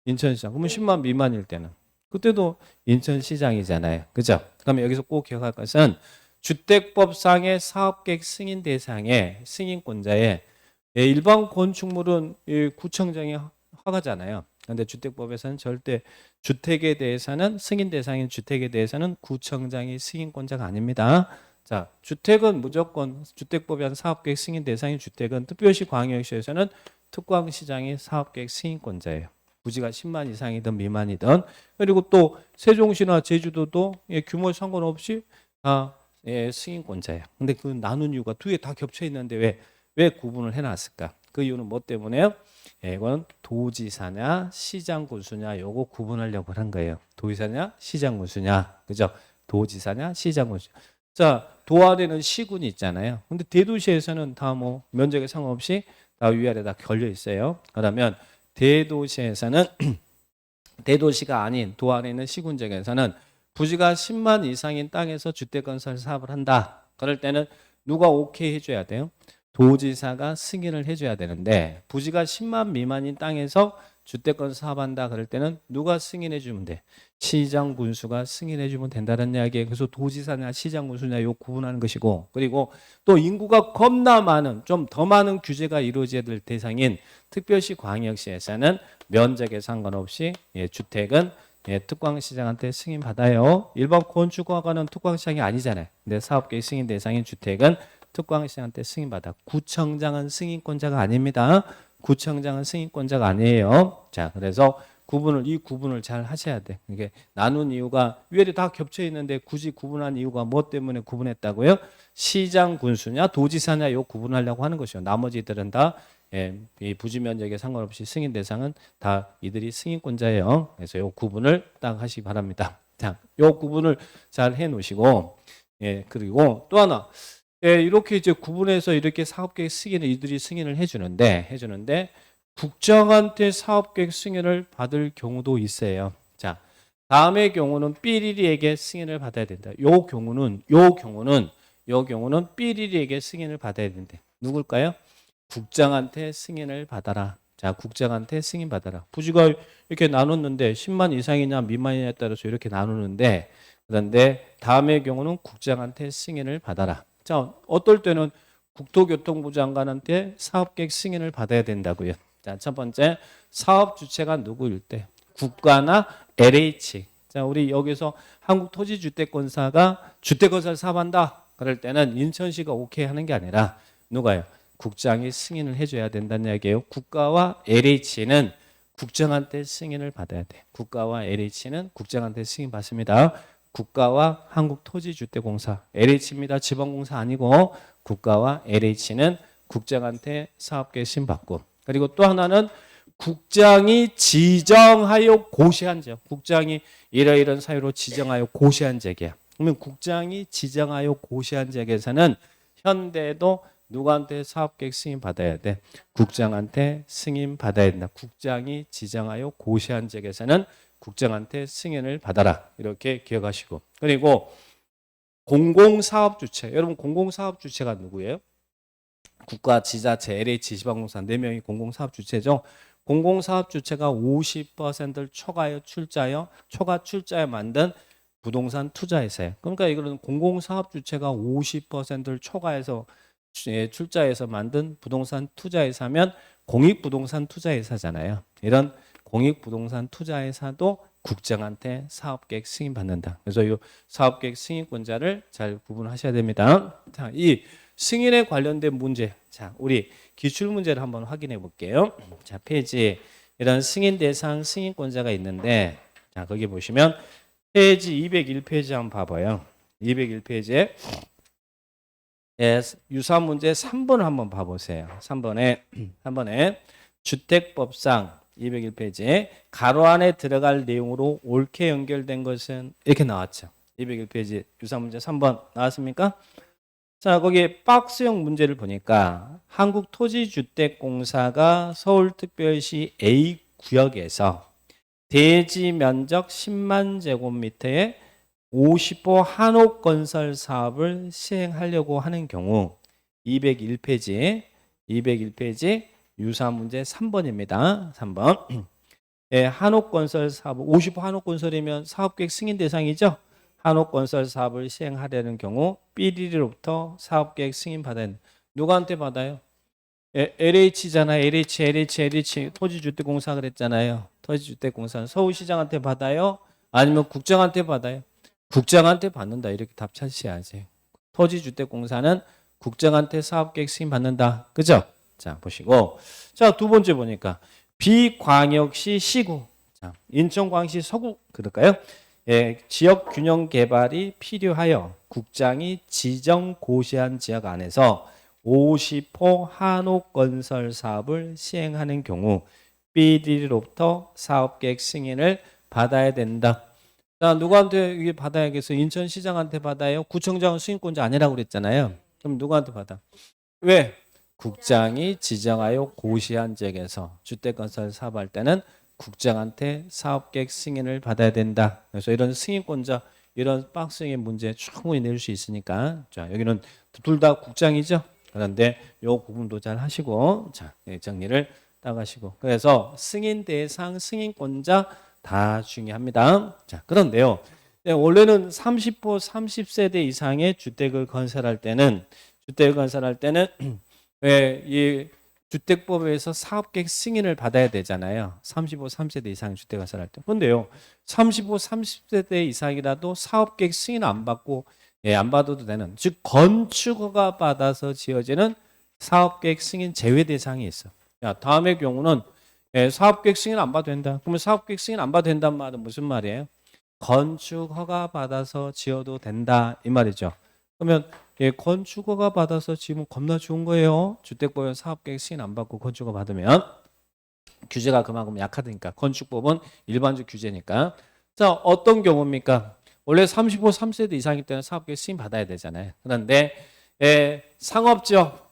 인천시장. 그러면 10만 미만일 때는 그때도 인천시장이잖아요. 그죠? 그러면 여기서 꼭 기억할 것은 주택법상의 사업계획 승인 대상의 승인권자의 일반 건축물은 구청장이 허가잖아요. 그런데 주택법에서는 절대 주택에 대해서는 승인 대상인 주택에 대해서는 구청장이 승인권자가 아닙니다. 자, 주택은 무조건 주택법에 한 사업계획 승인 대상인 주택은 특별시 광역시에서는 특광시장이 사업계획 승인권자예요. 부지가 10만 이상이든 미만이든. 그리고 또 세종시나 제주도도 규모 상관없이 다 승인권자예요. 근데 그 나눈 이유가 두 개 다 겹쳐 있는데 왜 구분을 해놨을까? 그 이유는 뭐 때문에요? 이건 도지사냐 시장 군수냐 요거 구분하려고 한 거예요. 도지사냐 시장 군수냐, 그죠? 도지사냐 시장 군수. 자, 도안에는 시군이 있잖아요. 근데 대도시에서는 다 뭐 면적에 상관없이 다 위아래 다 걸려 있어요. 그러면 대도시에서는 대도시가 아닌 도안에 있는 시군 지역에서는 부지가 10만 이상인 땅에서 주택건설 사업을 한다. 그럴 때는 누가 오케이 해줘야 돼요? 도지사가 승인을 해줘야 되는데 부지가 10만 미만인 땅에서 주택건설 사업한다. 그럴 때는 누가 승인해 주면 돼? 시장 군수가 승인해 주면 된다는 이야기예요. 그래서 도지사냐 시장 군수냐 요 구분하는 것이고, 그리고 또 인구가 겁나 많은 좀 더 많은 규제가 이루어져야 될 대상인 특별시 광역시에서는 면적에 상관없이 주택은 특광시장한테 승인 받아요. 일반 건축허가는 특광시장이 아니잖아요. 근데 사업계획 승인 대상인 주택은 특광시장한테 승인 받아. 구청장은 승인권자가 아닙니다. 구청장은 승인권자가 아니에요. 자, 그래서 이 구분을 잘 하셔야 돼. 이게 나눈 이유가 위에 다 겹쳐 있는데 굳이 구분한 이유가 뭐 때문에 구분했다고요? 시장 군수냐 도지사냐 요 구분하려고 하는 것이요. 나머지들은 다 이 부지 면적에 상관없이 승인 대상은 다 이들이 승인권자예요. 그래서 요 구분을 딱 하시기 바랍니다. 자, 요 구분을 잘 해 놓으시고, 그리고 또 하나, 이렇게 이제 구분해서 이렇게 사업계획 승인을 이들이 승인을 해주는데 국장한테 사업계획 승인을 받을 경우도 있어요. 자, 다음의 경우는 삐리리에게 승인을 받아야 된다. 요 경우는 삐리리에게 승인을 받아야 된대. 누굴까요? 국장한테 승인을 받아라. 자, 국장한테 승인 받아라. 부지가 이렇게 나눴는데 10만 이상이냐 미만이냐에 따라서 이렇게 나누는데, 그런데 다음의 경우는 국장한테 승인을 받아라. 자, 어떨 때는 국토교통부 장관한테 사업계획 승인을 받아야 된다고요. 자, 첫 번째, 사업 주체가 누구일 때? 국가나 LH. 자, 우리 여기서 한국토지주택공사가 주택건설 사업한다. 그럴 때는 인천시가 오케이 하는 게 아니라 누가요? 국장이 승인을 해줘야 된다는 이야기예요. 국가와 LH는 국장한테 승인을 받아야 돼. 국가와 LH는 국장한테 승인 받습니다. 국가와 한국토지주택공사, LH입니다. 지방공사 아니고 국가와 LH는 국장한테 사업계획 승인 받고, 그리고 또 하나는 국장이 지정하여 고시한 지역. 국장이 이러이런 사유로 지정하여 고시한 지역이야. 그러면 국장이 지정하여 고시한 지역에서는 현대도 누구한테 사업계획 승인 받아야 돼? 국장한테 승인 받아야 된다. 국장이 지정하여 고시한 지역에서는 국장한테 승인을 받아라. 이렇게 기억하시고, 그리고 공공사업주체. 여러분 공공사업주체가 누구예요? 국가, 지자체, LH, 지방공사 4명이 공공사업주체죠. 공공사업주체가 50%를 초과하여 출자에 만든 부동산 투자회사예요. 그러니까 이거는 공공사업주체가 50%를 초과해서 출자해서 만든 부동산 투자회사면 공익부동산 투자회사잖아요. 이런 공익부동산 투자회사도 국장한테 사업계획 승인 받는다. 그래서 이 사업계획 승인권자를 잘 구분하셔야 됩니다. 자, 이 승인에 관련된 문제. 자, 우리 기출 문제를 한번 확인해 볼게요. 자, 페이지 이런 승인 대상 승인권자가 있는데, 자, 거기 보시면 페이지 201페이지 한번 봐봐요. 201페이지에 유사 문제 3번을 한번 봐보세요. 3번에 주택법상 201페이지에 가로 안에 들어갈 내용으로 옳게 연결된 것은 이렇게 나왔죠. 201페이지 유사 문제 3번 나왔습니까? 자, 거기 박스형 문제를 보니까 한국토지주택공사가 서울특별시 A 구역에서 대지 면적 10만 제곱미터의 50호 한옥건설 사업을 시행하려고 하는 경우 201페이지 유사 문제 3번입니다. 3번. 한옥건설 사업 50호 한옥건설이면 사업계획 승인 대상이죠. 한옥건설 사업을 시행하려는 경우 삐리리로부터 사업계획 승인 받아야 된다. 누구한테 받아요? LH잖아요. LH 토지주택공사 그랬잖아요. 토지주택공사는 서울시장한테 받아요? 아니면 국장한테 받아요? 국장한테 받는다. 이렇게 답 찾으셔야지. 토지주택공사는 국정한테 사업계획 승인 받는다. 그죠? 자, 보시고. 자, 두 번째 보니까 비광역시 시구. 자, 인천광역시 서구 그럴까요? 예, 지역 균형 개발이 필요하여 국장이 지정 고시한 지역 안에서 50호 한옥건설 사업을 시행하는 경우 BD로부터 사업계획 승인을 받아야 된다. 자, 누구한테 이게 받아야겠어? 인천시장한테 받아요? 구청장은 승인권자 아니라고 그랬잖아요. 그럼 누구한테 받아? 왜? 국장이 지정하여 고시한 지역에서 주택건설 사업할 때는 국장한테 사업계획 승인을 받아야 된다. 그래서 이런 승인권자, 이런 박스의 문제 충분히 낼 수 있으니까. 자, 여기는 둘 다 국장이죠. 그런데 요 부분도 잘 하시고, 자, 정리를 딱 하시고. 그래서 승인 대상, 승인권자 다 중요합니다. 자, 그런데요. 원래는 30호, 30세대 이상의 주택을 건설할 때는 왜 이 주택법에서 사업계획 승인을 받아야 되잖아요. 35, 30세대 이상 주택 건설할 때. 근데요. 35, 30세대 이상이라도 사업계획 승인 안 받고 안 받아도 되는, 즉 건축허가 받아서 지어지는 사업계획 승인 제외 대상이 있어. 야, 다음의 경우는 사업계획 승인 안 받아도 된다. 그러면 사업계획 승인 안 받아도 된다는 말은 무슨 말이에요? 건축허가 받아서 지어도 된다 이 말이죠. 그러면 건축허가 받아서 지으면 겁나 좋은 거예요. 주택법은 사업계획 승인 안 받고 건축허 받으면 규제가 그만큼 약하니까. 건축법은 일반적 규제니까. 자, 어떤 경우입니까? 원래 35, 3세대 이상일 때는 사업계획 승인 받아야 되잖아요. 그런데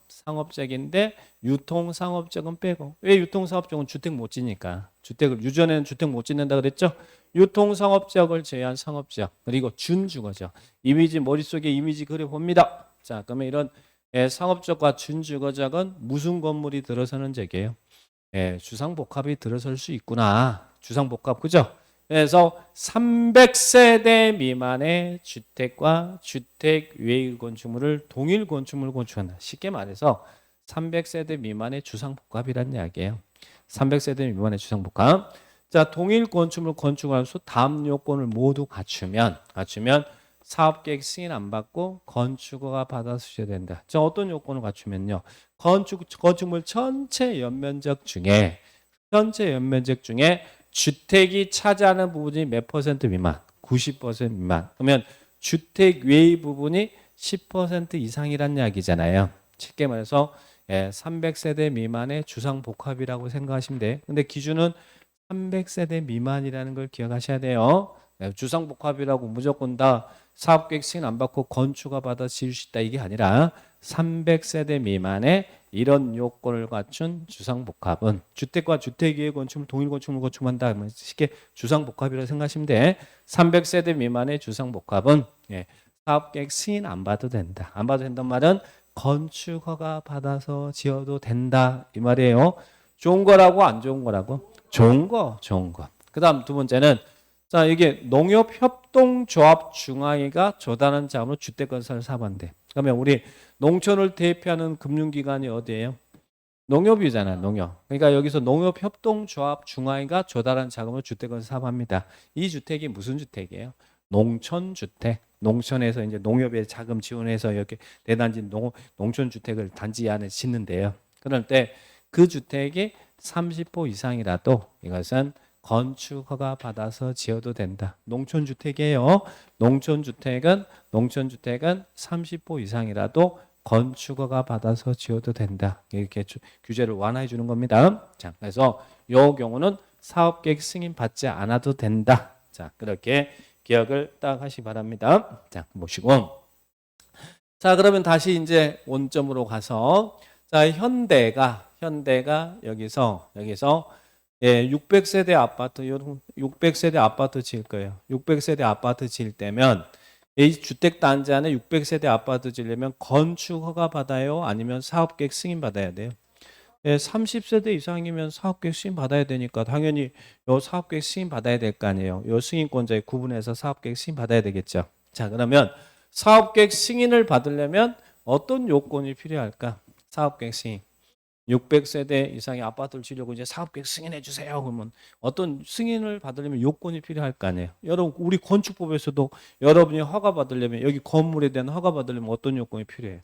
상업적인데 유통상업적은 빼고. 왜 유통상업적은 주택 못 지니까. 유전에는 주택 못 짓는다 그랬죠? 유통상업적을 제외한 상업적, 그리고 준주거죠. 이미지, 머릿속에 이미지 그려봅니다. 자, 그러면 이런 상업적과 준주거적은 무슨 건물이 들어서는 적이에요? 주상복합이 들어설 수 있구나. 주상복합, 그죠? 그래서 300세대 미만의 주택과 주택 외의 건축물을 동일 건축물로 건축한다. 쉽게 말해서 300세대 미만의 주상복합이라는 이야기예요. 300세대 미만의 주상복합. 자, 동일 건축물 건축하면서 다음 요건을 모두 갖추면 사업계획 승인 안 받고 건축허가 받아서 줘야 된다. 자, 어떤 요건을 갖추면요. 건축물 전체 연면적 중에 주택이 차지하는 부분이 몇 퍼센트 미만? 90% 미만. 그러면 주택 외의 부분이 10% 이상이란 이야기잖아요. 쉽게 말해서 300세대 미만의 주상복합이라고 생각하시면 돼요. 근데 기준은 300세대 미만이라는 걸 기억하셔야 돼요. 주상복합이라고 무조건 다 사업계획 승인 안 받고 건축허가 받아 지을 수 있다 이게 아니라 300세대 미만의 이런 요건을 갖춘 주상복합은 주택과 주택 외의 건축물 동일 건축물 건축한다. 쉽게 주상복합이라고 생각하시면 돼. 300세대 미만의 주상복합은 사업계획 승인 안 받아도 된다. 안 받아도 된다는 말은 건축허가 받아서 지어도 된다 이 말이에요. 좋은 거라고 안 좋은 거라고? 좋은 거. 그 다음 두 번째는 자, 이게 농협협동조합 중앙회가 조달하는 자금으로 주택건설 사업한대. 그러면 우리 농촌을 대표하는 금융기관이 어디예요? 농협이잖아요. 농협. 그러니까 여기서 농협협동조합 중앙회가 조달한 자금으로 주택건설 사업합니다. 이 주택이 무슨 주택이에요? 농촌주택. 농촌에서 이제 농협에 자금 지원해서 이렇게 대단지 농촌주택을 단지 안에 짓는데요. 그럴 때 그 주택이 30호 이상이라도 이것은 건축허가 받아서 지어도 된다. 농촌주택이에요. 농촌주택은 30호 이상이라도 건축허가 받아서 지어도 된다. 이렇게 규제를 완화해 주는 겁니다. 자, 그래서 이 경우는 사업계획 승인 받지 않아도 된다. 자, 그렇게 기억을 딱 하시기 바랍니다. 자, 보시고. 자, 그러면 다시 이제 원점으로 가서 자, 현대가 여기서 600세대 아파트, 600세대 아파트 지을 거예요. 600세대 아파트 지을 때면 이 주택단지 안에 600세대 아파트 지으려면 건축허가 받아요? 아니면 사업계획 승인 받아야 돼요? 30세대 이상이면 사업계획 승인 받아야 되니까 당연히 요 사업계획 승인 받아야 될 거 아니에요. 요 승인권자에 구분해서 사업계획 승인 받아야 되겠죠. 자, 그러면 사업계획 승인을 받으려면 어떤 요건이 필요할까? 사업계획 승인. 600세대 이상의 아파트를 지려고 이제 사업계획 승인해 주세요. 그러면 어떤 승인을 받으려면 요건이 필요할 거 아니에요. 여러분 우리 건축법에서도 여러분이 허가 받으려면 여기 건물에 대한 허가 받으려면 어떤 요건이 필요해요?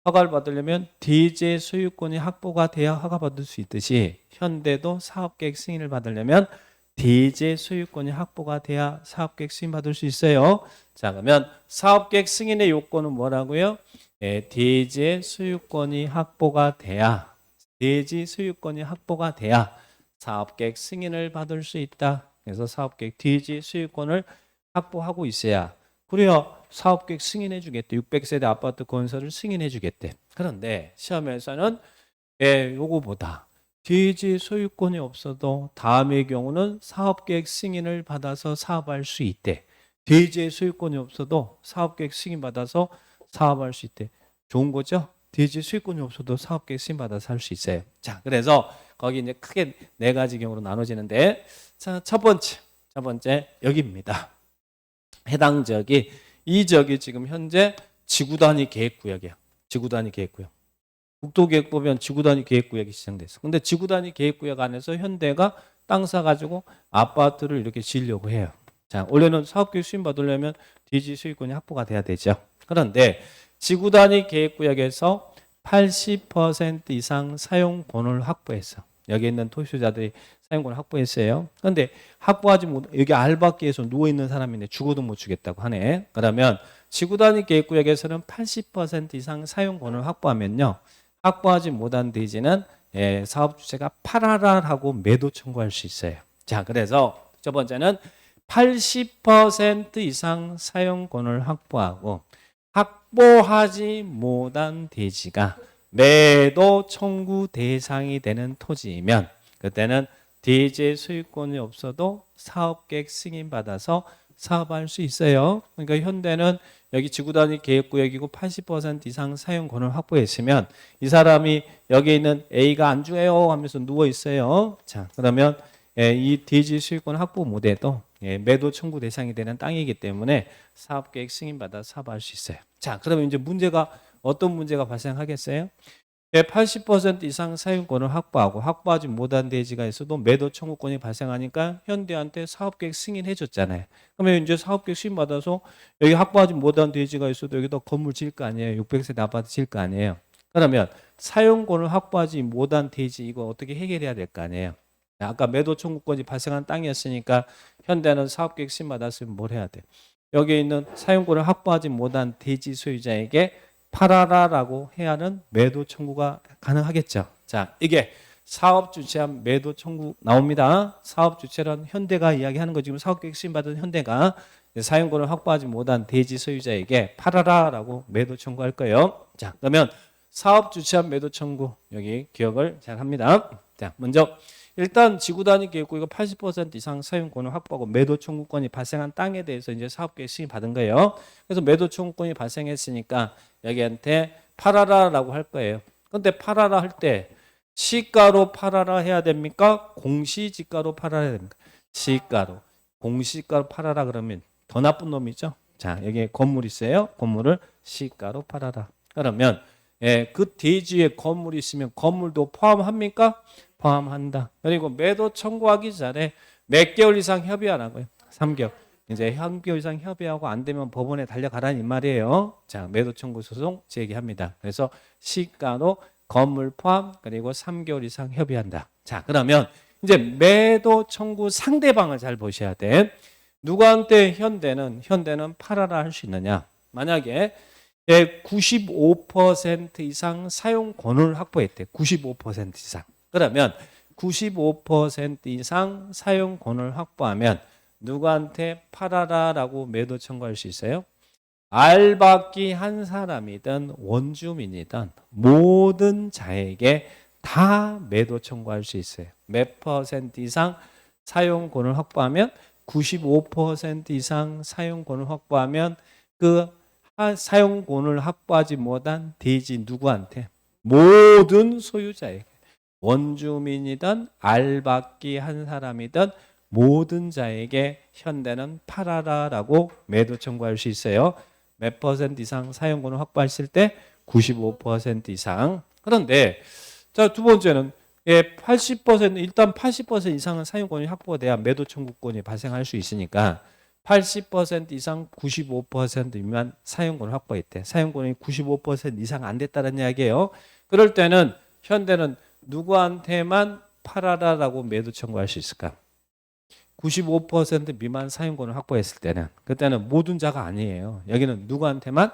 허가를 받으려면 대지 소유권이 확보가 돼야 허가 받을 수 있듯이 현대도 사업계획 승인을 받으려면 대지 소유권이 확보가 돼야 사업계획 승인 받을 수 있어요. 자, 그러면 사업계획 승인의 요건은 뭐라고요? 대지 소유권이 확보가 돼야 대지 소유권이 확보가 돼야 사업계획 승인을 받을 수 있다. 그래서 사업계획 대지 소유권을 확보하고 있어야 그래야 사업계획 승인해 주겠대. 600세대 아파트 건설을 승인해 주겠대. 그런데 시험에서는 요거보다 대지 소유권이 없어도 다음의 경우는 사업계획 승인을 받아서 사업할 수 있대. 대지의 소유권이 없어도 사업계획 승인 받아서 사업할 수 있대. 좋은 거죠? 대지 소유권이 없어도 사업계획 승인 받아서 할 수 있어요. 자, 그래서 거기 이제 크게 네 가지 경우로 나눠지는데, 자, 첫 번째 여기입니다. 해당 지역이 이 지역이 지금 현재 지구단위 계획구역이야. 지구단위 계획구역. 국토계획 보면 지구단위 계획구역이 지정됐어. 근데 지구단위 계획구역 안에서 현대가 땅 사가지고 아파트를 이렇게 지으려고 해요. 자, 원래는 사업계획 수임 받으려면 대지 소유권이 확보가 돼야 되죠. 그런데 지구단위 계획구역에서 80% 이상 사용권을 확보했어. 여기 있는 토지소유자들이 사용권을 확보했어요. 그런데 확보하지 못, 여기 알박기에서 누워있는 사람인데 죽어도 못 주겠다고 하네. 그러면 지구단위 계획구역에서는 80% 이상 사용권을 확보하면요. 확보하지 못한 대지는 사업주체가 팔아라라고 매도 청구할 수 있어요. 자, 그래서 첫 번째는 80% 이상 사용권을 확보하고 확보하지 못한 대지가 매도 청구 대상이 되는 토지이면 그때는 대지의 소유권이 없어도 사업계획 승인받아서 사업할 수 있어요. 그러니까 현대는 여기 지구단위 계획구역이고 80% 이상 사용권을 확보했으면 이 사람이 여기 있는 A가 안 줘요 하면서 누워 있어요. 자, 그러면 이 대지 소유권 확보 못해도 매도 청구 대상이 되는 땅이기 때문에 사업계획 승인받아 사업할 수 있어요. 자, 그러면 이제 문제가 어떤 문제가 발생하겠어요? 80% 이상 사용권을 확보하고 확보하지 못한 대지가 있어도 매도 청구권이 발생하니까 현대한테 사업계획 승인해 줬잖아요. 그러면 이제 사업계획 승인 받아서 여기 확보하지 못한 대지가 있어도 여기다 건물 지을 거 아니에요. 600세대 아파트 지을 거 아니에요. 그러면 사용권을 확보하지 못한 대지 이거 어떻게 해결해야 될 거 아니에요. 아까 매도 청구권이 발생한 땅이었으니까 현대는 사업계획 승인 받았으면 뭘 해야 돼? 여기 있는 사용권을 확보하지 못한 대지 소유자에게 팔아라라고 해야 하는 매도 청구가 가능하겠죠. 자, 이게 사업 주체한 매도 청구 나옵니다. 사업 주체란 현대가 이야기하는 거 지금 사업계획 승인 받은 현대가 사용권을 확보하지 못한 대지 소유자에게 팔아라라고 매도 청구할 거예요. 자, 그러면 사업 주체한 매도 청구 여기 기억을 잘 합니다. 자, 먼저 일단 지구단위 계획구역이 80% 이상 사용권을 확보하고 매도 청구권이 발생한 땅에 대해서 이제 사업계획 승인 받은 거예요. 그래서 매도 청구권이 발생했으니까 여기한테 팔아라라고 할 거예요. 근데 팔아라 할 때 시가로 팔아라 해야 됩니까? 공시지가로 팔아야 해야 됩니까? 시가로. 공시지가로 팔아라 그러면 더 나쁜 놈이죠. 자, 여기 건물 있어요. 건물을 시가로 팔아라. 그러면 그 대지에 건물이 있으면 건물도 포함합니까? 포함한다. 그리고 매도 청구하기 전에 몇 개월 이상 협의하라고요. 3개월. 이제 3개월 이상 협의하고 안 되면 법원에 달려가라는 말이에요. 자, 매도 청구 소송 제기합니다. 그래서 시가로 건물 포함 그리고 3개월 이상 협의한다. 자, 그러면 이제 매도 청구 상대방을 잘 보셔야 돼. 누구한테 현대는 팔아라 할 수 있느냐? 만약에 95% 이상 사용권을 확보했대. 95% 이상. 그러면 95% 이상 사용권을 확보하면 누구한테 팔아라라고 매도 청구할 수 있어요? 알박기 한 사람이든 원주민이든 모든 자에게 다 매도 청구할 수 있어요. 몇 퍼센트 이상 사용권을 확보하면 95% 이상 사용권을 확보하면 그 사용권을 확보하지 못한 대지 누구한테? 모든 소유자에게. 원주민이든 알박기 한 사람이든 모든 자에게 현대는 팔아라라고 매도 청구할 수 있어요. 몇 퍼센트 이상 사용권을 확보했을 때 95% 이상. 그런데 자, 두 번째는 80% 일단 80% 이상은 사용권이 확보가 돼야 매도 청구권이 발생할 수 있으니까 80% 이상 95% 미만 사용권을 확보했대. 사용권이 95% 이상 안 됐다는 이야기예요. 그럴 때는 현대는 누구한테만 팔아라라고 매도 청구할 수 있을까? 95% 미만 사용권을 확보했을 때는 그때는 모든 자가 아니에요. 여기는 누구한테만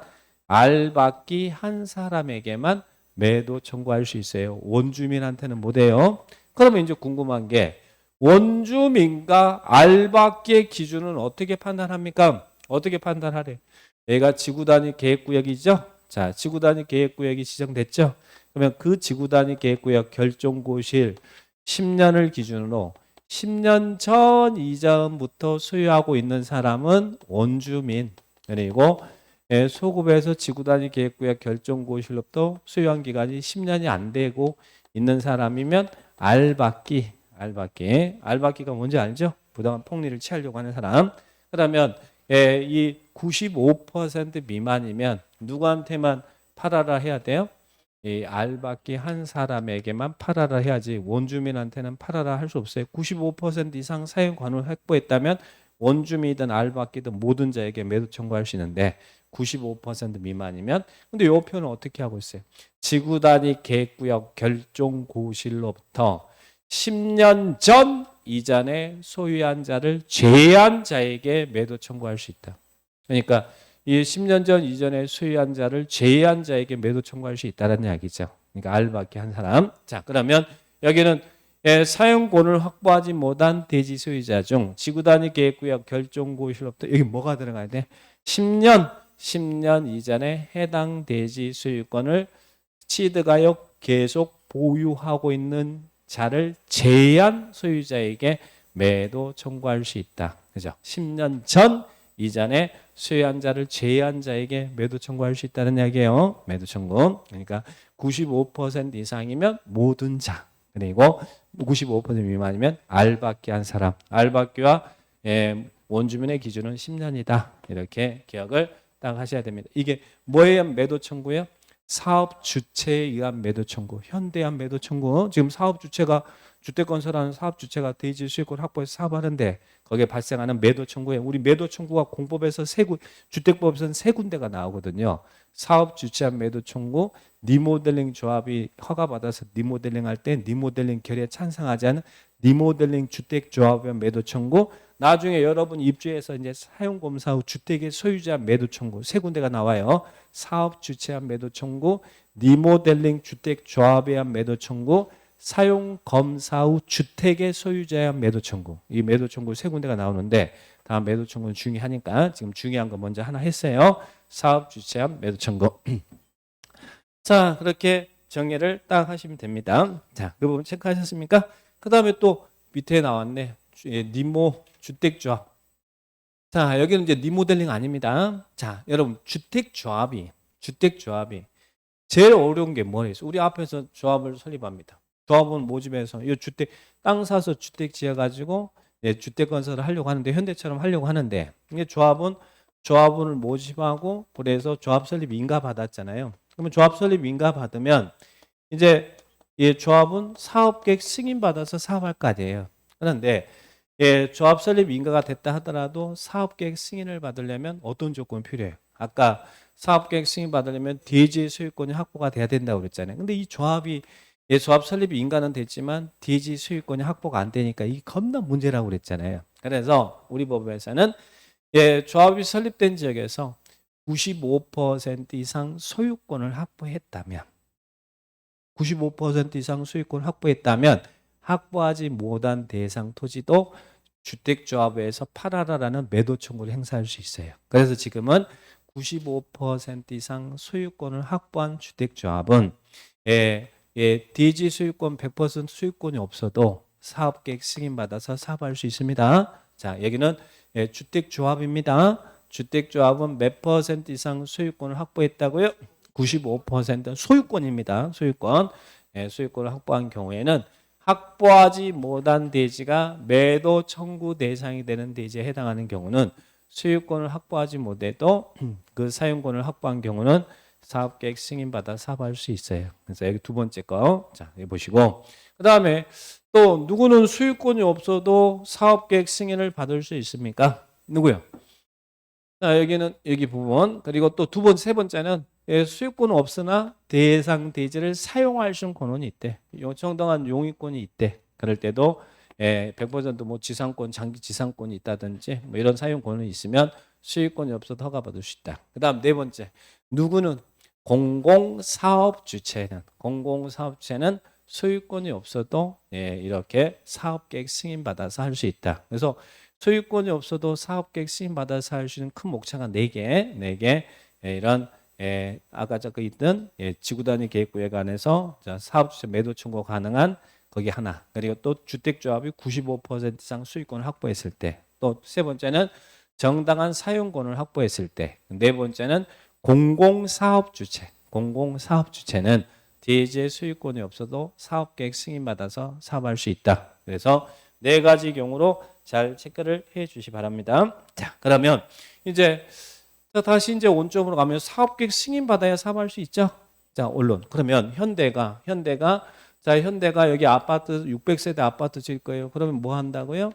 알받기 한 사람에게만 매도 청구할 수 있어요. 원주민한테는 못해요. 그러면 이제 궁금한 게 원주민과 알받기의 기준은 어떻게 판단합니까? 어떻게 판단하래? 얘가 지구단위 계획구역이죠. 자, 지구단위 계획구역이 지정됐죠. 그러면 그 지구단위 계획구역 결정고시일 10년을 기준으로 10년 전 이전부터 소유하고 있는 사람은 원주민, 그리고 소급에서 지구단위 계획구역 결정고시일로부터 소유한 기간이 10년이 안 되고 있는 사람이면 알받기가 뭔지 알죠? 부당한 폭리를 취하려고 하는 사람. 그러면 이 95% 미만이면 누구한테만 팔아라 해야 돼요? 이 알받기 한 사람에게만 팔아라 해야지 원주민한테는 팔아라 할 수 없어요. 95% 이상 사용권을 확보했다면 원주민이든 알받기든 모든 자에게 매도 청구할 수 있는데 95% 미만이면 근데 이 표현은 어떻게 하고 있어요? 지구 단위 계획구역 결정고시일로부터 10년 전 이전에 소유한 자를 제한 자에게 매도 청구할 수 있다. 그러니까 이 10년 전 이전에 소유한 자를 제한 자에게 매도 청구할 수 있다는 이야기죠. 그러니까 알받기 한 사람. 자, 그러면 여기는 사용권을 확보하지 못한 대지 소유자 중 지구 단위 계획구역 결정고시로부터 여기 뭐가 들어가야 돼? 10년 이전에 해당 대지 소유권을 취득하여 계속 보유하고 있는 자를 제한 소유자에게 매도 청구할 수 있다. 그죠? 10년 전 이전에 소유한 자를 제한 자에게 매도 청구할 수 있다는 이야기예요. 매도 청구. 그러니까 95% 이상이면 모든 자. 그리고 95% 미만이면 알받기 한 사람. 알받기와 원주민의 기준은 10년이다. 이렇게 기억을 딱 하셔야 됩니다. 이게 뭐에 의한 매도 청구예요? 사업 주체에 의한 매도 청구. 현대한 매도 청구. 지금 사업 주체가 주택 건설하는 사업 주체가 대지 수익권 확보해서 사업하는데 거기에 발생하는 매도 청구에 우리 매도 청구가 공법에서 주택법에서는 세 군데가 나오거든요. 사업 주체한 매도 청구, 리모델링 조합이 허가받아서 리모델링 할 때 리모델링 결의에 찬성하지 않은 리모델링 주택 조합의 매도 청구, 나중에 여러분 입주해서 이제 사용검사 후 주택의 소유자 매도 청구 세 군데가 나와요. 사업 주체한 매도 청구, 리모델링 주택 조합에 의한 매도 청구, 사용 검사 후 주택의 소유자에 의한 매도 청구. 이 매도 청구 세 군데가 나오는데 다음 매도 청구는 중요하니까 지금 중요한 거 먼저 하나 했어요. 사업 주체한 매도 청구. 자, 그렇게 정리를 딱 하시면 됩니다. 자, 그 부분 체크하셨습니까? 그 다음에 또 밑에 나왔네. 니모 주택조합. 자, 여기는 이제 리모델링 아닙니다. 자, 여러분 주택조합이 제일 어려운 게 뭐예요? 우리 앞에서 조합을 설립합니다. 조합은 모집해서 이 주택 땅 사서 주택 지어 가지고 주택 건설을 하려고 하는데 현대처럼 하려고 하는데 이게 조합원을 모집하고 그래서 조합 설립 인가 받았잖아요. 그러면 조합 설립 인가 받으면 이제 이 조합은 사업계획 승인 받아서 사업할 거 아니에요. 그런데 조합 설립 인가가 됐다 하더라도 사업계획 승인을 받으려면 어떤 조건이 필요해요? 아까 사업계획 승인 받으려면 대지 소유권이 확보가 돼야 된다고 그랬잖아요. 근데 이 조합이 조합 설립 인가는 됐지만 대지 소유권이 확보가 안 되니까 이게 겁나 문제라고 그랬잖아요. 그래서 우리 법에서는 조합이 설립된 지역에서 95% 이상 소유권을 확보했다면 95% 이상 소유권을 확보했다면 확보하지 못한 대상 토지도 주택조합에서 팔아라라는 매도 청구를 행사할 수 있어요. 그래서 지금은 95% 이상 소유권을 확보한 주택조합은 대지 소유권 100% 소유권이 없어도 사업계획 승인받아서 사업할 수 있습니다. 자, 여기는 주택조합입니다. 주택조합은 몇 퍼센트 이상 소유권을 확보했다고요? 95% 소유권입니다. 소유권을 확보한 경우에는 확보하지 못한 대지가 매도 청구 대상이 되는 대지에 해당하는 경우는 소유권을 확보하지 못해도 그 사용권을 확보한 경우는 사업계획 승인받아 사업할 수 있어요. 그래서 여기 두 번째 거. 자, 여기 보시고. 그 다음에 또 누구는 소유권이 없어도 사업계획 승인을 받을 수 있습니까? 누구요? 자, 여기는 여기 부분. 그리고 또 세 번째는 소유권은 없으나 대상 대지를 사용할 수 있는 권한이 있대. 정당한 용의권이 있대. 그럴 때도 100%뭐 지상권, 장기 지상권이 있다든지 뭐 이런 사용 권한이 있으면 소유권이 없어도 허가받을 수 있다. 그다음 네 번째. 누구는 공공사업주체는 소유권이 없어도 이렇게 사업계획 승인받아서 할 수 있다. 그래서 소유권이 없어도 사업계획 승인받아서 할 수 있는 큰 목차가 4개 이런 아까 저거 있던 지구단위 계획구역 안에서 사업주체 매도 청구 가능한 거기 하나. 그리고 또 주택조합이 95% 이상 수익권을 확보했을 때. 또 세 번째는 정당한 사용권을 확보했을 때. 네 번째는 공공사업주체는 대지의 소유권이 없어도 사업계획 승인받아서 사업할 수 있다. 그래서 4가지 경우로 잘 체크를 해 주시 바랍니다. 자, 그러면 이제 다시 이제 원점으로 가면 사업계획 승인받아야 사업할 수 있죠. 자, 언론. 그러면 현대가 여기 아파트 600세대 아파트 질 거예요. 그러면 뭐 한다고요?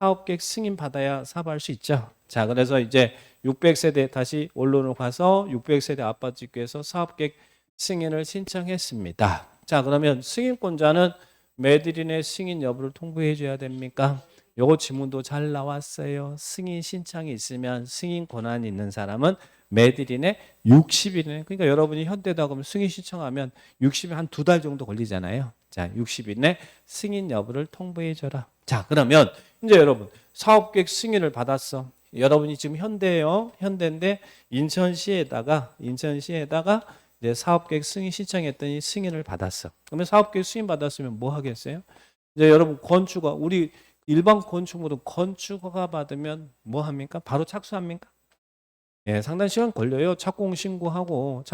사업계획 승인 받아야 사업할 수 있죠. 자, 그래서 이제 600세대 다시 원론으로 가서 600세대 아파트 짓기 위해서 사업계획 승인을 신청했습니다. 자, 그러면 승인권자는 매드린의 승인 여부를 통보해 줘야 됩니까? 요거 지문도 잘 나왔어요. 승인 신청이 있으면 승인 권한이 있는 사람은 매드린의 60일이네. 그러니까 여러분이 현대다 그러면 승인 신청하면 60일 한 2달 정도 걸리잖아요. 자, 60일 내 승인 여부를 통보해 줘라. 자, 그러면 이제 여러분 사업계획 승인을 받았어. 여러분이 지금 현대예요. 현대인데 인천시에다가 이제 사업계획 승인 신청했더니 승인을 받았어. 그러면 사업계획 승인 받았으면 뭐 하겠어요? 이제 여러분 건축가 우리 일반 건축물은 건축허가 받으면 뭐 합니까? 바로 착수합니까? 상당 시간 걸려요. 착공 신고하고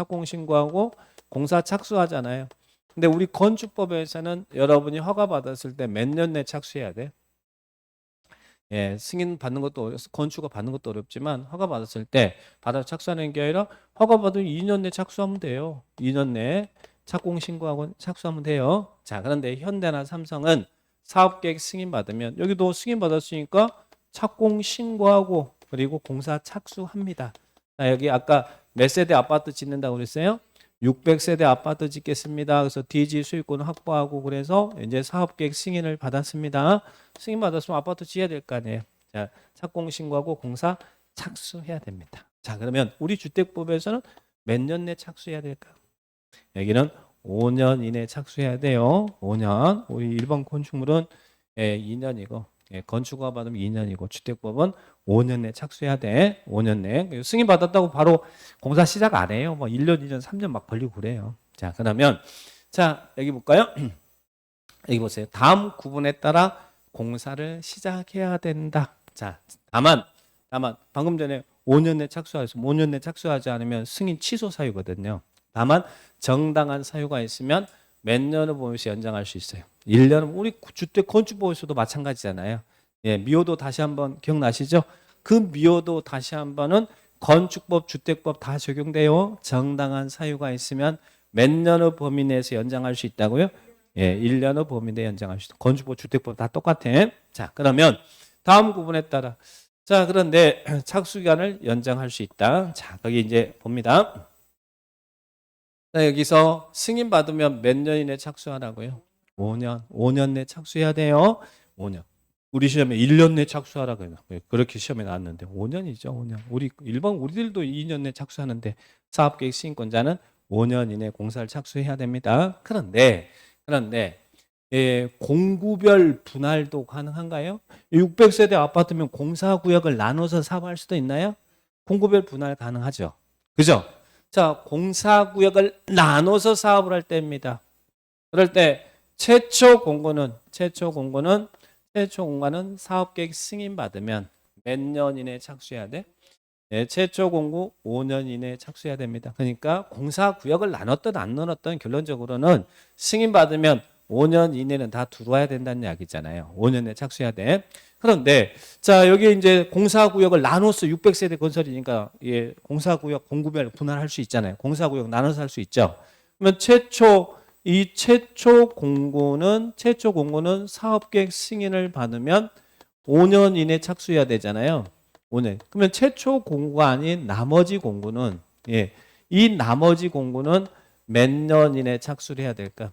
공사 착수하잖아요. 근데 우리 건축법에서는 여러분이 허가 받았을 때 몇 년 내 착수해야 돼? 승인 받는 것도 건축허가 받는 것도 어렵지만 허가 받았을 때 받아 착수하는 게 아니라 허가 받으면 2년 내 착수하면 돼요. 2년 내에 착공 신고하고 착수하면 돼요. 자, 그런데 현대나 삼성은 사업계획 승인 받으면 여기도 승인 받았으니까 착공 신고하고 그리고 공사 착수합니다. 자, 여기 아까 몇 세대 아파트 짓는다고 그랬어요? 600세대 아파트 짓겠습니다. 그래서 DG 수익권 확보하고 그래서 이제 사업계획 승인을 받았습니다. 승인 받았으면 아파트 지어야 될 거 아니에요. 자, 착공 신고하고 공사 착수해야 됩니다. 자, 그러면 우리 주택법에서는 몇 년 내 착수해야 될까? 여기는 5년 이내 착수해야 돼요. 5년. 우리 일반 건축물은 2년이고 건축허가 받으면 2년이고 주택법은 5년 내 착수해야 돼. 5년 내. 승인 받았다고 바로 공사 시작 안 해요. 뭐 1년, 2년, 3년 막 걸리고 그래요. 자, 그러면 자, 여기 볼까요? 여기 보세요. 다음 구분에 따라 공사를 시작해야 된다. 자, 다만 방금 전에 5년 내 착수하였으면 5년 내 착수하지 않으면 승인 취소 사유거든요. 다만 정당한 사유가 있으면 몇 년을 보면서 연장할 수 있어요. 1년은 우리 주택 건축법에서도 마찬가지잖아요. 미호도 다시 한번 기억나시죠? 그 미호도 다시 한번은 건축법, 주택법 다 적용돼요. 정당한 사유가 있으면 몇 년의 범위 내에서 연장할 수 있다고요? 1년의 범위 내에 연장할 수 있다. 건축법, 주택법 다 똑같아. 자, 그러면 다음 구분에 따라 자, 그런데 착수기간을 연장할 수 있다. 자, 거기 이제 봅니다. 자, 여기서 승인 받으면 몇 년 이내 착수하라고요? 5년 내 착수해야 돼요. 5년. 우리 시험에 1년 내 착수하라고 해요. 그렇게 시험에 나왔는데 5년이죠. 5년. 우리들도 2년 내 착수하는데 사업계획 시행권자는 5년 이내 공사를 착수해야 됩니다. 그런데 공구별 분할도 가능한가요? 600세대 아파트면 공사구역을 나눠서 사업할 수도 있나요? 공구별 분할 가능하죠. 그죠? 자, 공사구역을 나눠서 사업을 할 때입니다. 그럴 때 최초 공고는 사업계획 승인 받으면 몇 년 이내에 착수해야 돼? 최초 공고 5년 이내에 착수해야 됩니다. 그러니까 공사구역을 나눴든 안 나눴든 결론적으로는 승인 받으면 5년 이내는 다 들어와야 된다는 이야기잖아요. 5년 내에 착수해야 돼. 그런데 자 여기 이제 공사구역을 나눠서 600세대 건설이니까 예, 공사구역 공구별 분할할 수 있잖아요. 공사구역 나눠서 할 수 있죠. 그러면 최초 공고는 사업계획 승인을 받으면 5년 이내 착수해야 되잖아요. 5년. 그러면 최초 공고가 아닌 나머지 공고는 예, 이 나머지 공고는 몇 년 이내 착수를 해야 될까?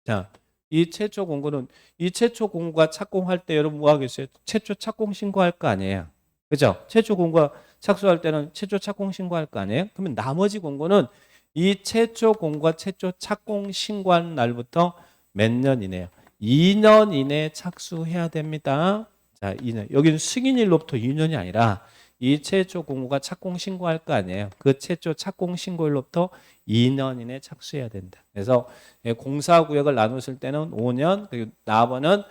자, 이 최초 공고가 착공할 때 여러분 뭐 하겠어요? 최초 착공 신고할 거 아니에요. 그죠? 최초 공고가 착수할 때는 최초 착공 신고할 거 아니에요? 그러면 나머지 공고는 이 최초 공고가 최초 착공 신고한 날부터 몇 년 이내요? 2년 이내에 착수해야 됩니다. 자, 2년. 여기는 승인일로부터 2년이 아니라 이 최초 공고가 착공 신고할 거 아니에요. 그 최초 착공 신고일로부터 2년 이내에 착수해야 된다. 그래서 공사구역을 나눴을 때는 5년, 그리고 나머지는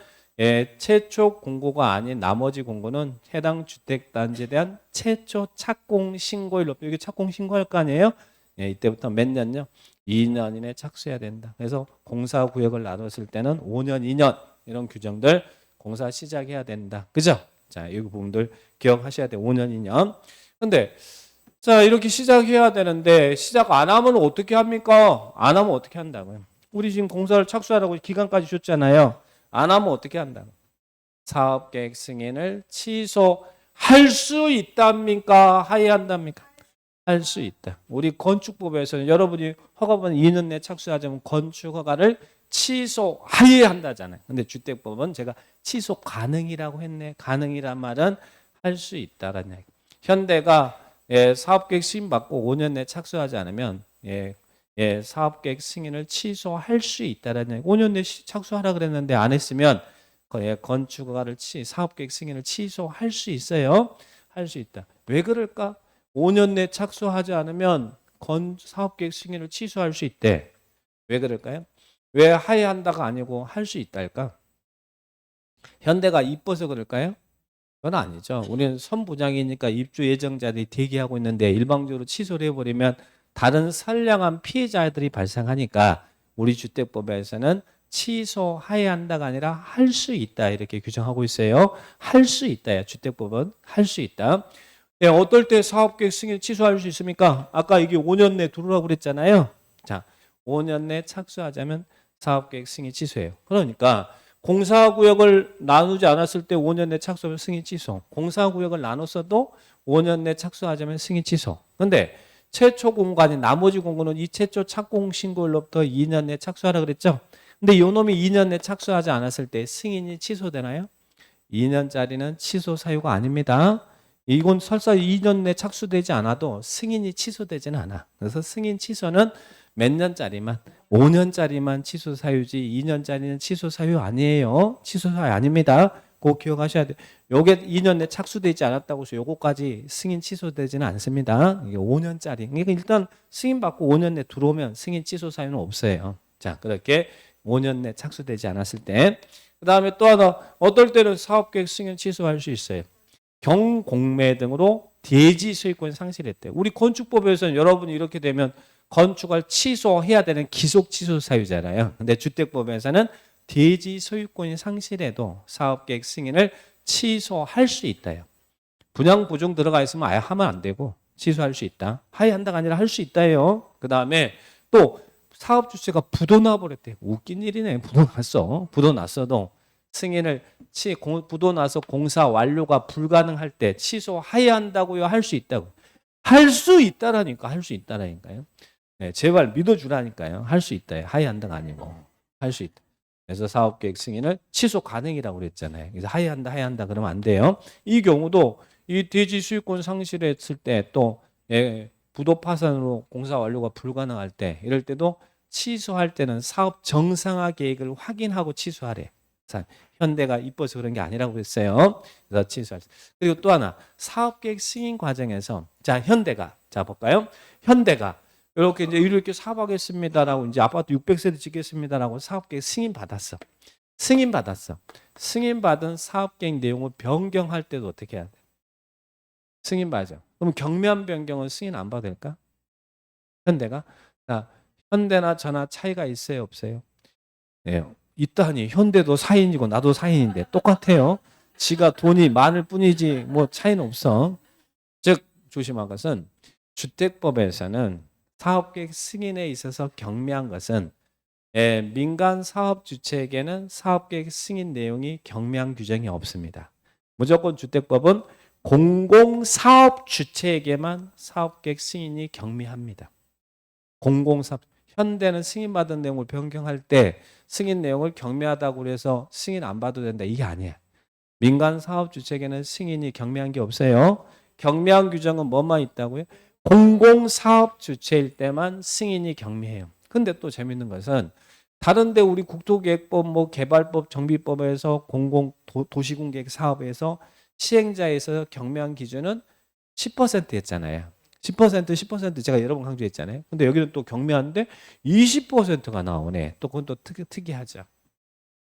최초 공고가 아닌 나머지 공고는 해당 주택단지에 대한 최초 착공 신고일로부터 여기 착공 신고할 거 아니에요? 이때부터 몇 년요? 2년 이내에 착수해야 된다. 그래서 공사구역을 나눴을 때는 5년, 2년 이런 규정들 공사 시작해야 된다. 그죠? 자, 이 부분들 기억하셔야 돼요. 5년, 2년. 근데 자, 이렇게 시작해야 되는데 시작 안 하면 어떻게 합니까? 안 하면 어떻게 한다고요? 우리 지금 공사를 착수하라고 기간까지 줬잖아요. 안 하면 어떻게 한다고? 사업계획 승인을 취소할 수 있답니까? 하회한답니까? 할 수 있다. 우리 건축법에서는 여러분이 허가받은 2년 내 착수하자면 건축 허가를 취소하여야 한다잖아요. 근데 주택법은 제가 취소 가능이라고 했네. 가능이란 말은 할 수 있다라는 얘기. 현대가 사업계획 승인받고 5년 내 착수하지 않으면 사업계획 승인을 취소할 수 있다라는 얘기. 5년 내 착수하라 그랬는데 안 했으면 건축허가를 사업계획 승인을 취소할 수 있어요. 할 수 있다. 왜 그럴까? 5년 내 착수하지 않으면 사업계획 승인을 취소할 수 있대. 왜 그럴까요? 왜 하회한다가 아니고 할 수 있달까? 현대가 이뻐서 그럴까요? 그건 아니죠. 우리는 선부장이니까 입주 예정자들이 대기하고 있는데 일방적으로 취소를 해버리면 다른 선량한 피해자들이 발생하니까 우리 주택법에서는 취소하여야 한다가 아니라 할 수 있다 이렇게 규정하고 있어요. 할 수 있다야. 주택법은 할 수 있다. 어떨 때 사업계획 승인 취소할 수 있습니까? 아까 이게 5년 내 들어오라고 그랬잖아요. 자, 5년 내 착수하자면 사업계획 승인 취소해요. 그러니까 공사구역을 나누지 않았을 때 5년 내 착수하면 승인 취소. 공사구역을 나눴어도 5년 내 착수하자면 승인 취소. 그런데 최초 공고 아닌 나머지 공고는 이 최초 착공 신고일로부터 2년 내 착수하라 그랬죠. 근데 이 놈이 2년 내 착수하지 않았을 때 승인이 취소되나요? 2년짜리는 취소 사유가 아닙니다. 이건 설사 2년 내 착수되지 않아도 승인이 취소되지는 않아. 그래서 승인 취소는 몇 년짜리만 5년짜리만 취소 사유지 2년짜리는 취소 사유 아니에요. 취소 사유 아닙니다. 꼭 기억하셔야 돼요. 요게 2년 내 착수되지 않았다고 해서 요거까지 승인 취소되지는 않습니다. 이게 5년짜리. 그러니까 일단 승인 받고 5년 내 들어오면 승인 취소 사유는 없어요. 자, 그렇게 5년 내 착수되지 않았을 때. 그다음에 또 하나 어떨 때는 사업계획 승인 취소할 수 있어요. 경공매 등으로 대지 소유권 상실했대. 우리 건축법에서는 여러분이 이렇게 되면 건축을 취소해야 되는 기속 취소 사유잖아요. 근데 주택법에서는 대지 소유권이 상실해도 사업계획 승인을 취소할 수 있다요. 분양 부정 들어가 있으면 아예 하면 안 되고 취소할 수 있다. 하회한다가 아니라 할 수 있다요. 그다음에 또 사업 주체가 부도 나버렸대. 웃긴 일이네. 부도 났어. 부도 났어도 승인을 부도 나서 공사 완료가 불가능할 때 취소해야 한다고요? 할 수 있다고? 할 수 있다라니까. 할 수 있다라니까요. 네, 제발 믿어주라니까요. 할 수 있다요. 하회한다가 아니고 할 수 있다. 그래서 사업계획 승인을 취소 가능이라고 그랬잖아요. 그래서 하회한다 그러면 안 돼요. 이 경우도 이 대지 수익권 상실했을 때 또 부도 파산으로 공사 완료가 불가능할 때 이럴 때도 취소할 때는 사업 정상화 계획을 확인하고 취소하래. 현대가 이뻐서 그런 게 아니라고 그랬어요. 그래서 취소할 때. 그리고 또 하나 사업계획 승인 과정에서 자 현대가 자 볼까요? 현대가 이렇게 이제 이렇게 사업하겠습니다라고 이제 아파트 600세대 짓겠습니다라고 사업계획 승인 받았어. 승인 받았어. 승인 받은 사업계획 내용을 변경할 때도 어떻게 해야 돼? 승인 받죠. 그럼 경면 변경은 승인 안 받아도 될까? 현대가 자 현대나 저나 차이가 있어요, 없어요? 네. 있다니 현대도 사인이고 나도 사인인데 똑같아요. 지가 돈이 많을 뿐이지 뭐 차이는 없어. 즉 조심한 것은 주택법에서는 사업계획 승인에 있어서 경미한 것은 민간 사업 주체에게는 사업계획 승인 내용이 경미한 규정이 없습니다. 무조건 주택법은 공공사업 주체에게만 사업계획 승인이 경미합니다. 공공사업 현대는 승인받은 내용을 변경할 때 승인 내용을 경미하다고 그래서 승인 안 받아도 된다 이게 아니에요. 민간 사업 주체에게는 승인이 경미한 게 없어요. 경미한 규정은 뭐만 있다고요? 공공사업 주체일 때만 승인이 경미해요. 근데 또 재밌는 것은 다른데 우리 국토계획법, 뭐 개발법, 정비법에서 도시공계획 사업에서 시행자에서 경미한 기준은 10%였잖아요. 10% 제가 여러 번 강조했잖아요. 근데 여기는 또 경미한데 20%가 나오네. 또 그건 또 특이하죠.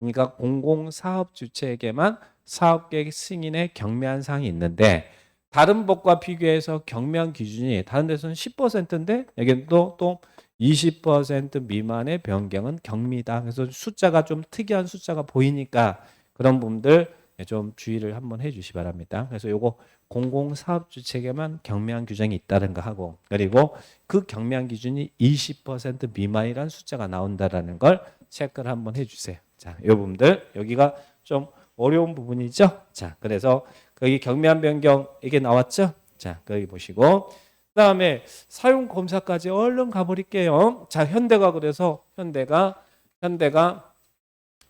그러니까 공공사업 주체에게만 사업계획 승인에 경미한 사항이 있는데 다른 법과 비교해서 경미한 기준이 다른 데서는 10%인데 여기는 또 20% 미만의 변경은 경미다. 그래서 숫자가 좀 특이한 숫자가 보이니까 그런 부분들 좀 주의를 한번 해주시 바랍니다. 그래서 요거 공공사업주체에게만 경미한 규정이 있다는 거 하고 그리고 그 경미한 기준이 20% 미만이라는 숫자가 나온다라는 걸 체크를 한번 해주세요. 자, 요 부분들 여기가 좀 어려운 부분이죠. 자, 그래서 거기 경미한 변경 이게 나왔죠. 자, 거기 보시고 그다음에 사용 검사까지 얼른 가버릴게요. 자, 현대가 그래서 현대가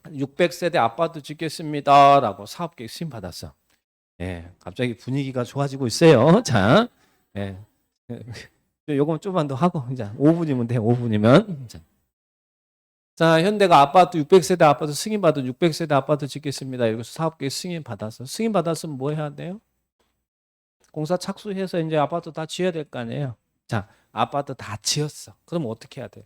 600세대 아파트 짓겠습니다라고 사업계획 승인 받았어. 예, 갑자기 분위기가 좋아지고 있어요. 자, 예, 요거 좀만 더 하고 이제 5분이면 돼. 5분이면. 자, 현대가 아파트 600세대 아파트 승인 받은 600세대 아파트 짓겠습니다. 이러고 사업계획 승인 받았어. 승인 받았으면 뭐 해야 돼요? 공사 착수해서 이제 아파트 다 지어야 될 거 아니에요. 자, 아파트 다 지었어. 그럼 어떻게 해야 돼?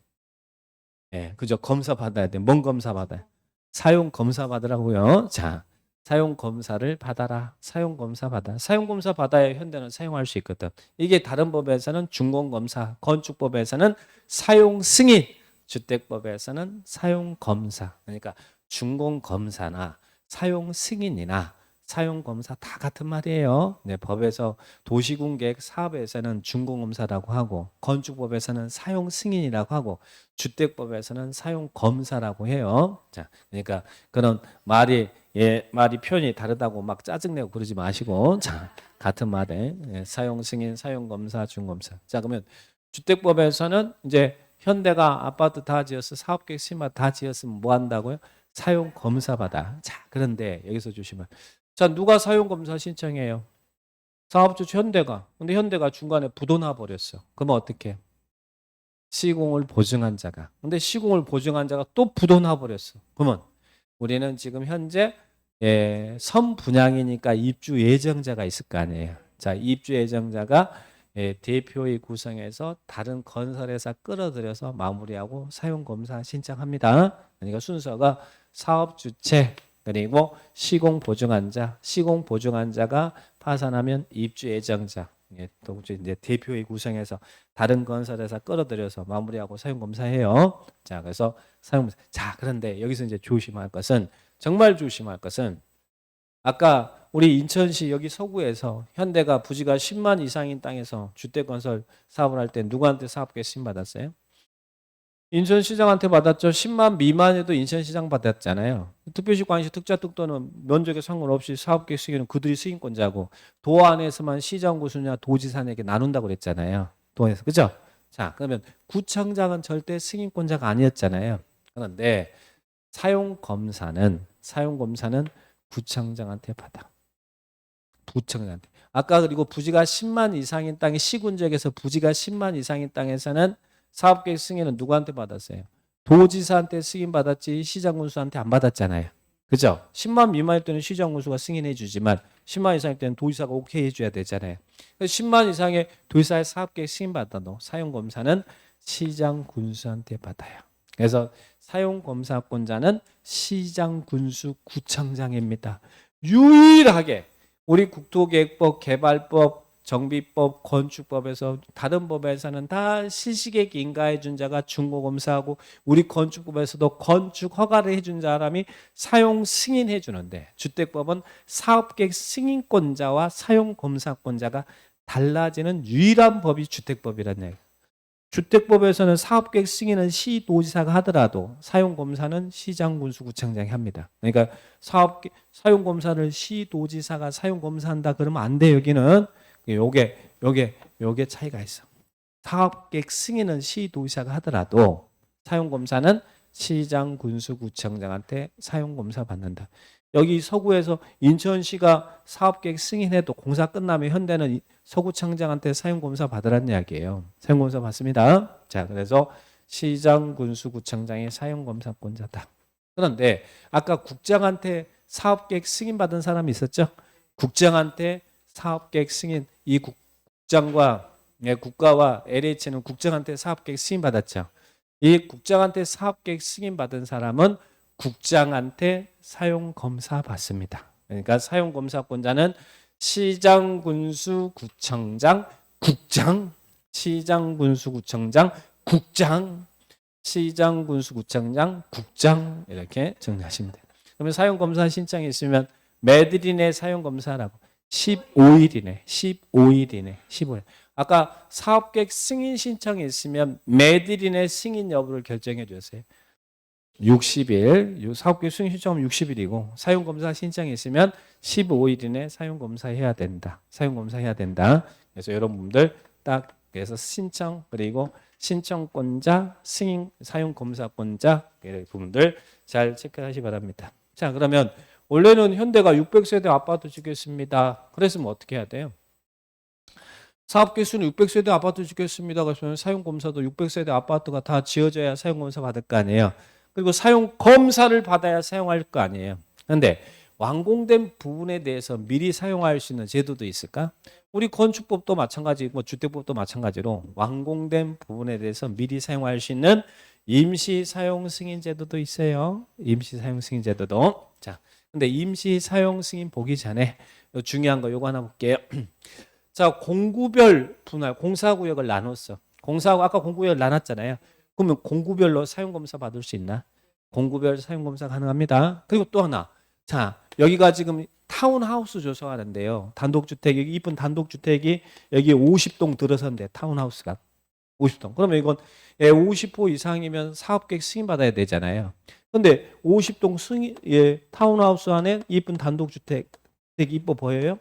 예, 그죠? 검사 받아야 돼. 뭔 검사 받아요? 사용 검사 받으라고요. 자, 사용 검사를 받아라. 사용 검사 받아. 사용 검사 받아야 현대는 사용할 수 있거든. 이게 다른 법에서는 준공 검사, 건축법에서는 사용 승인, 주택법에서는 사용 검사. 그러니까 준공 검사나 사용 승인이나 사용 검사 다 같은 말이에요. 네, 법에서 도시공계획 사업에서는 준공검사라고 하고 건축법에서는 사용 승인이라고 하고 주택법에서는 사용 검사라고 해요. 자, 그러니까 그런 말이 표현이 다르다고 막 짜증내고 그러지 마시고 자, 같은 말에 사용 승인, 사용 검사, 준검사. 자, 그러면 주택법에서는 이제 현대가 아파트 다 지었어, 사업계획 심화 다 지었으면 뭐 한다고요? 사용 검사 받아. 자, 그런데 여기서 주시면 자, 누가 사용검사 신청해요? 사업주 현대가. 근데 현대가 중간에 부도나 버렸어. 그러면 어떻게? 시공을 보증한 자가. 근데 시공을 보증한 자가 또 부도나 버렸어. 그러면 우리는 지금 현재 선분양이니까 입주 예정자가 있을 거 아니에요. 자, 입주 예정자가 대표의 구성해서 다른 건설회사 끌어들여서 마무리하고 사용검사 신청합니다. 그러니까 순서가 사업주체 그리고 시공보증환자, 시공보증환자가 파산하면 입주 예정자, 또 이제 대표의 구성해서 다른 건설회사 끌어들여서 마무리하고 사용검사해요. 자, 그래서 사용검사. 자, 그런데 여기서 이제 조심할 것은 정말 조심할 것은 아까 우리 인천시 여기 서구에서 현대가 부지가 10만 이상인 땅에서 주택건설 사업을 할 때 누구한테 사업계획 승인 받았어요? 인천시장한테 받았죠. 10만 미만에도 인천시장 받았잖아요. 특별시 관시 특자 특도는 면적에 상관없이 사업계획 승인은 그들이 승인권자고 도 안에서만 시장 구수냐 도지사에게 나눈다고 그랬잖아요. 도에서 그죠? 자, 그러면 구청장은 절대 승인권자가 아니었잖아요. 그런데 사용검사는 구청장한테 받아. 구청장한테. 아까 그리고 부지가 10만 이상인 땅이 시군지역에서 부지가 10만 이상인 땅에서는 사업계획 승인은 누구한테 받았어요? 도지사한테 승인 받았지 시장군수한테 안 받았잖아요. 그죠? 10만 미만일 때는 시장군수가 승인해 주지만 10만 이상일 때는 도지사가 오케이 해줘야 되잖아요. 10만 이상의 도지사의 사업계획 승인 받아도 사용검사는 시장군수한테 받아요. 그래서 사용검사권자는 시장군수 구청장입니다. 유일하게 우리 국토계획법, 개발법, 정비법, 건축법에서 다른 법에서는 다 시식에 인가해 준 자가 중고검사하고 우리 건축법에서도 건축 허가를 해준 사람이 사용 승인해 주는데 주택법은 사업계획 승인권자와 사용검사권자가 달라지는 유일한 법이 주택법이라는 얘기예요. 주택법에서는 사업계획 승인은 시도지사가 하더라도 사용검사는 시장군수구청장이 합니다. 그러니까 사용검사를 시도지사가 사용검사한다 그러면 안 돼. 여기는 요게 차이가 있어. 사업계획 승인은 시도지사가 하더라도 사용검사는 시장군수구청장한테 사용검사 받는다. 여기 서구에서 인천시가 사업계획 승인해도 공사 끝나면 현대는 서구청장한테 사용검사 받으라는 이야기예요. 사용검사 받습니다. 자, 그래서 시장군수구청장이 사용검사권자다. 그런데 아까 국장한테 사업계획 승인받은 사람이 있었죠? 국장한테 사업계획 승인, 이 국장과 국가와 LH는 국장한테 사업계획 승인받았죠. 이 국장한테 사업계획 승인받은 사람은 국장한테 사용검사 받습니다. 그러니까 사용검사권자는 시장군수구청장, 국장, 시장군수구청장, 국장, 시장군수구청장, 국장 이렇게 정리하시면 돼요. 그러면 사용검사 신청이 있으면 몇일 이내 사용검사라고 15일 이내. 아까 사업계획 승인 신청이 있으면 몇일 이내 승인 여부를 결정해 주세요. 60일, 사업계획 승인 신청은 60일이고 사용검사 신청이 있으면 15일 이내 사용검사해야 된다. 사용검사해야 된다. 그래서 여러분들 딱 그래서 신청 그리고 신청권자, 승인, 사용검사권자 이런 부분들 잘 체크하시 바랍니다. 자, 그러면 원래는 현대가 600세대 아파트 짓겠습니다. 그랬으면 어떻게 해야 돼요? 사업계획서는 600세대 아파트 짓겠습니다. 그러면 사용검사도 600세대 아파트가 다 지어져야 사용검사 받을 거 아니에요. 그리고 사용검사를 받아야 사용할 거 아니에요. 그런데 완공된 부분에 대해서 미리 사용할 수 있는 제도도 있을까? 우리 건축법도 마찬가지, 주택법도 마찬가지로 완공된 부분에 대해서 미리 사용할 수 있는 임시 사용 승인 제도도 있어요. 임시 사용 승인 제도도. 자, 근데 임시 사용 승인 보기 전에 중요한 거 요거 하나 볼게요. 자, 공구별 분할 공사구역을 나눴어. 아까 공구역을 나눴잖아요. 그러면 공구별로 사용검사 받을 수 있나? 공구별 사용검사 가능합니다. 그리고 또 하나. 자, 여기가 지금 타운하우스 조성하는데요. 단독주택, 여기 이쁜 단독주택이 여기 50동 들어선대 타운하우스가 50동. 그러면 이건 50호 이상이면 사업계획 승인받아야 되잖아요. 근데 50동 타운하우스 안에 이쁜 단독주택 되게 이뻐 보여요?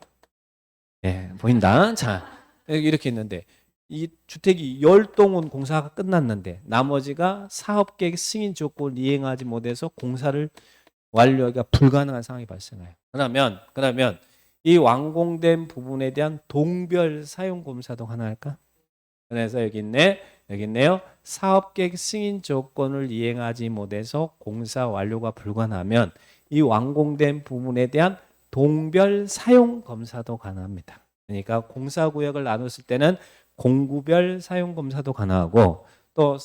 예, 보인다. 자, 이렇게 있는데 이 주택이 10동은 공사가 끝났는데 나머지가 사업계획 승인 조건을 이행하지 못해서 공사를 완료하기가 불가능한 상황이 발생해요. 그러면 이 완공된 부분에 대한 동별 사용 검사도 가능할까? 그래서 여기 있네요. 사업계획 승인 조건을 이행하지 못해서 공사 완료가 불가능하면 이 완공된 부분에 대한 동별 사용 검사도 가능합니다. 그러니까 공사구역을 나눴을 때는 공구별 사용 검사도 가능하고 또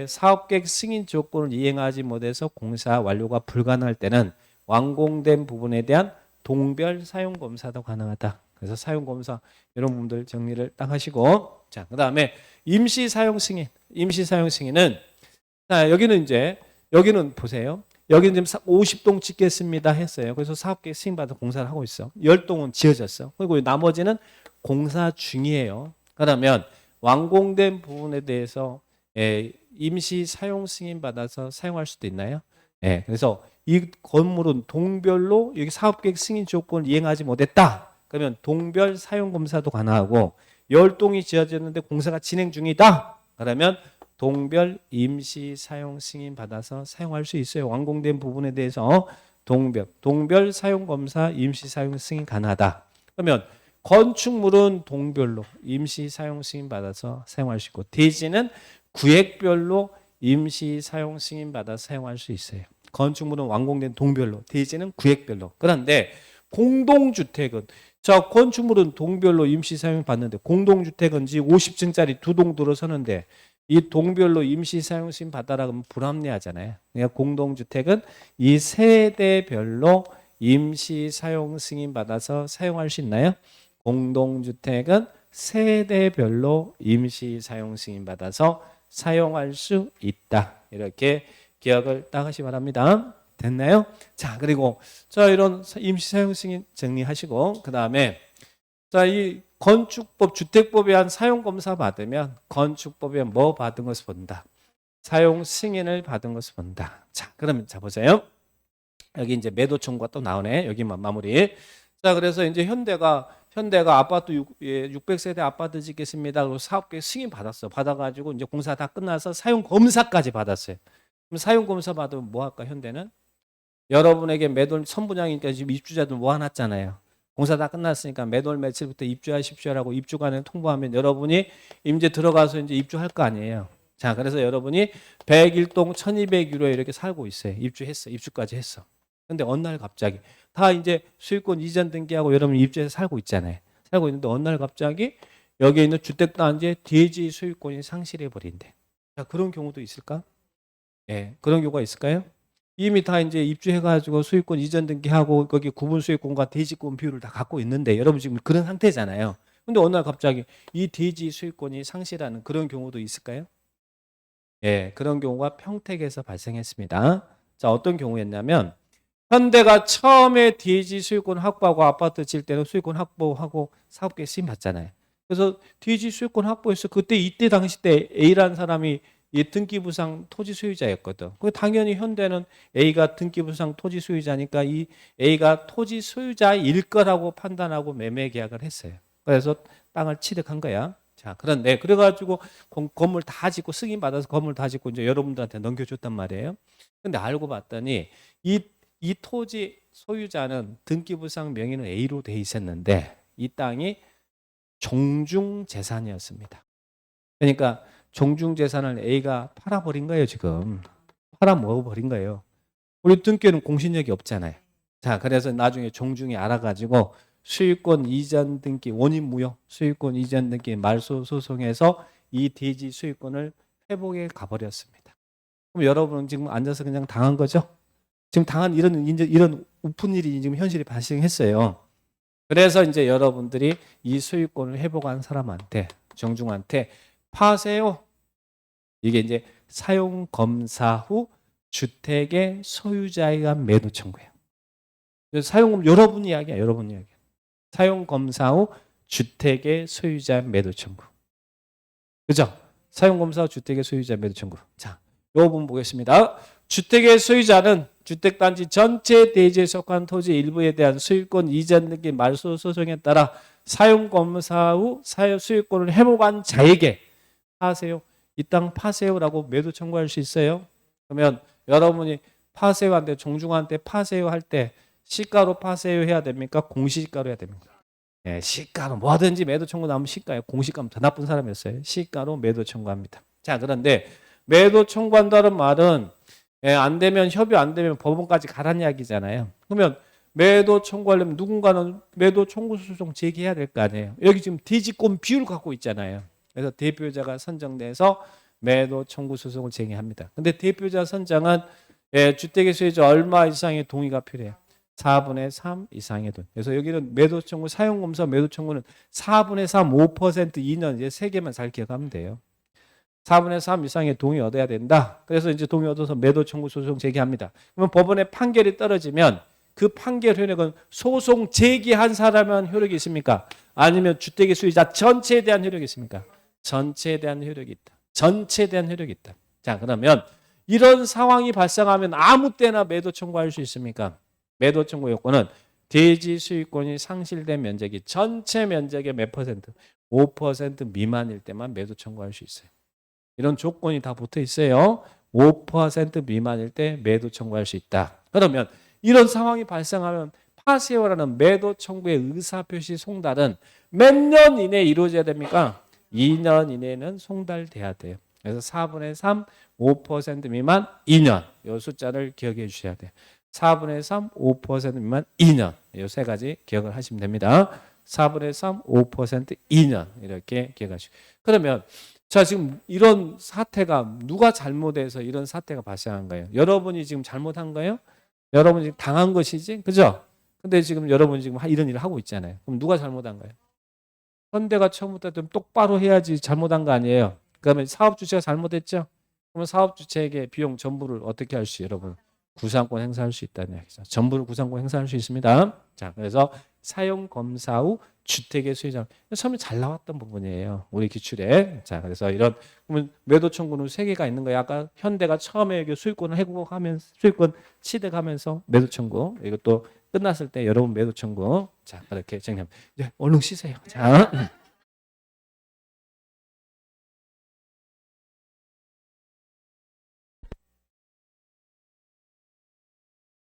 사업계획 승인 조건을 이행하지 못해서 공사 완료가 불가능할 때는 완공된 부분에 대한 동별 사용 검사도 가능하다. 그래서 사용 검사 이런 부분들 정리를 딱 하시고 자, 그다음에 임시 사용 승인은 자, 여기는 보세요. 여기는 지금 50동 짓겠습니다 했어요. 그래서 사업계획 승인받아 공사를 하고 있어. 10동은 지어졌어. 그리고 나머지는 공사 중이에요. 그러면 완공된 부분에 대해서 임시 사용 승인 받아서 사용할 수도 있나요? 그래서 이 건물은 동별로 여기 사업계획 승인 조건을 이행하지 못했다. 그러면 동별 사용 검사도 가능하고 10동이 지어졌는데 공사가 진행 중이다. 그러면 동별 임시 사용 승인 받아서 사용할 수 있어요. 완공된 부분에 대해서 동별 사용 검사 임시 사용 승인 가능하다. 그러면 건축물은 동별로 임시 사용 승인 받아서 사용할 수 있고 대지는 구획별로 임시 사용 승인 받아서 사용할 수 있어요. 건축물은 완공된 동별로, 대지는 구획별로. 그런데 공동주택은 건축물은 동별로 임시 사용 받는데 공동주택은 50층짜리 2동 들어서는데 이 동별로 임시 사용 승인 받아라 그러면 불합리하잖아요. 그러니까 공동주택은 이 세대별로 임시 사용 승인 받아서 사용할 수 있나요? 공동주택은 세대별로 임시 사용 승인 받아서 사용할 수 있다. 이렇게 기억을 딱 하시 바랍니다. 됐나요? 자, 그리고 자, 이런 임시 사용 승인 정리하시고 그다음에 자, 이 건축법, 주택법에 한 사용 검사 받으면 건축법에 뭐 받은 것을 본다. 사용 승인을 받은 것을 본다. 자, 그러면 자 보세요. 여기 이제 매도 청구가 또 나오네. 여기만 마무리. 자, 그래서 이제 현대가 아파트 600세대 아파트 짓겠습니다. 그리고 사업계 승인 받았어. 받아가지고 이제 공사 다 끝나서 사용 검사까지 받았어요. 그럼 사용 검사 받으면 뭐 할까? 현대는 여러분에게 매도 선분양이니까 지금 입주자들 모아놨잖아요. 공사 다 끝났으니까 매도일 며칠부터 입주하십시오라고 입주관에 통보하면 여러분이 이제 들어가서 이제 입주할 거 아니에요. 자, 그래서 여러분이 101동 1200유로에 이렇게 살고 있어요. 입주했어. 입주까지 했어. 근데 어느 날 갑자기 다 이제 수익권 이전 등기하고 여러분 입주해서 살고 있잖아요. 살고 있는데 어느 날 갑자기 여기에 있는 주택단지의 대지 소유권이 상실해 버린대. 자, 그런 경우도 있을까? 예, 그런 경우가 있을까요? 이미 다 이제 입주해가지고 수익권 이전 등기하고 거기 구분 수익권과 대지권 비율을 다 갖고 있는데 여러분 지금 그런 상태잖아요. 근데 어느 날 갑자기 이 대지 수익권이 상실하는 그런 경우도 있을까요? 예, 그런 경우가 평택에서 발생했습니다. 자, 어떤 경우였냐면 현대가 처음에 대지 수익권 확보하고 아파트 질 때는 수익권 확보하고 사업계획 승인 받잖아요. 그래서 대지 수익권 확보해서 그때 이때 당시 때 A라는 사람이 이 등기부상 토지 소유자였거든. 그 당연히 현대는 A가 등기부상 토지 소유자니까 이 A가 토지 소유자일 거라고 판단하고 매매 계약을 했어요. 그래서 땅을 취득한 거야. 자, 그런데 그래가지고 건물 다 짓고 승인 받아서 건물 다 짓고 이제 여러분들한테 넘겨줬단 말이에요. 근데 알고 봤더니 이 토지 소유자는 등기부상 명의는 A로 돼 있었는데 이 땅이 종중재산이었습니다. 그러니까 종중재산을 A가 팔아버린 거예요. 지금 팔아먹어버린 거예요. 우리 등기는 공신력이 없잖아요. 자, 그래서 나중에 종중이 알아가지고 수익권 이전 등기 원인 무효 수익권 이전 등기 말소 소송에서 이 대지 수익권을 회복해 가버렸습니다. 그럼 여러분은 지금 앉아서 그냥 당한 거죠? 지금 당한 이런 우픈 일이 지금 현실이 발생했어요. 그래서 이제 여러분들이 이 소유권을 회복한 사람한테 정중한테 파세요. 이게 이제 사용 검사 후 주택의 소유자에 의한 매도 청구예요. 사용 여러분 이야기야, 여러분 이야기. 사용 검사 후 주택의 소유자 매도 청구. 그죠? 사용 검사 후 주택의 소유자 매도 청구. 자, 이 부분 보겠습니다. 주택의 소유자는 주택단지 전체 대지에 속한 토지 일부에 대한 소유권 이전 등기 말소 소송에 따라 사용 검사 후 소유권을 회복한 자에게 파세요. 이 땅 파세요라고 매도 청구할 수 있어요. 그러면 여러분이 파세요한테 종중한테 파세요 할 때 시가로 파세요 해야 됩니까? 공시지가로 해야 됩니까? 예, 시가로 뭐든지 매도 청구 나오면 시가예요. 공시가면 더 나쁜 사람이었어요. 시가로 매도 청구합니다. 자, 그런데 매도 청구한다는 말은 안 되면 협의 안 되면 법원까지 가라는 이야기잖아요. 그러면 매도 청구하려면 누군가는 매도 청구 소송 제기해야 될 거 아니에요. 여기 지금 대지권 비율을 갖고 있잖아요. 그래서 대표자가 선정돼서 매도 청구 소송을 제기합니다. 근데 대표자 선정은 주택의 소유자 얼마 이상의 동의가 필요해요. 4분의 3 이상의 돈. 그래서 여기는 매도 청구 사용검사 매도 청구는 4분의 3 5% 2년 이제 세 개만 잘 기억하면 돼요. 4분의 3 이상의 동의 얻어야 된다. 그래서 이제 동의 얻어서 매도 청구 소송 제기합니다. 그러면 법원의 판결이 떨어지면 그 판결 효력은 소송 제기한 사람은 효력이 있습니까? 아니면 주택의 소유자 전체에 대한 효력이 있습니까? 전체에 대한 효력이 있다. 전체에 대한 효력이 있다. 자, 그러면 이런 상황이 발생하면 아무 때나 매도 청구할 수 있습니까? 매도 청구 요건은 대지 수익권이 상실된 면적이 전체 면적의 몇 퍼센트? 5% 미만일 때만 매도 청구할 수 있어요. 이런 조건이 다 붙어 있어요. 5% 미만일 때 매도 청구할 수 있다. 그러면 이런 상황이 발생하면 파세요라는 매도 청구의 의사표시 송달은 몇 년 이내에 이루어져야 됩니까? 2년 이내에는 송달돼야 돼요. 그래서 4분의 3, 5% 미만 2년. 이 숫자를 기억해 주셔야 돼요. 4분의 3, 5% 미만 2년. 이 세 가지 기억을 하시면 됩니다. 4분의 3, 5% 2년. 이렇게 기억하시고. 그러면 자, 지금 이런 사태가 누가 잘못해서 이런 사태가 발생한 거예요? 여러분이 지금 잘못한 거예요? 여러분이 당한 것이지? 그죠? 근데 지금 여러분이 지금 이런 일을 하고 있잖아요. 그럼 누가 잘못한 거예요? 현대가 처음부터 좀 똑바로 해야지 잘못한 거 아니에요. 그러면 사업 주체가 잘못했죠. 그러면 사업 주체에게 비용 전부를 어떻게 할 수, 여러분? 구상권 행사할 수 있다는 얘기죠. 전부를 구상권 행사할 수 있습니다. 자, 그래서 사용 검사 후 주택의 수혜자 처음에 잘 나왔던 부분이에요. 우리 기출에. 자, 그래서 이런 그러면 매도 청구는 세 개가 있는 거예요. 아까 현대가 처음에 수익권을 회복하면서 수익권 취득하면서 매도 청구. 이것도 끝났을 때 여러분 매도 청구. 자, 그렇게 정리합니다. 이제 얼른 쉬세요. 자.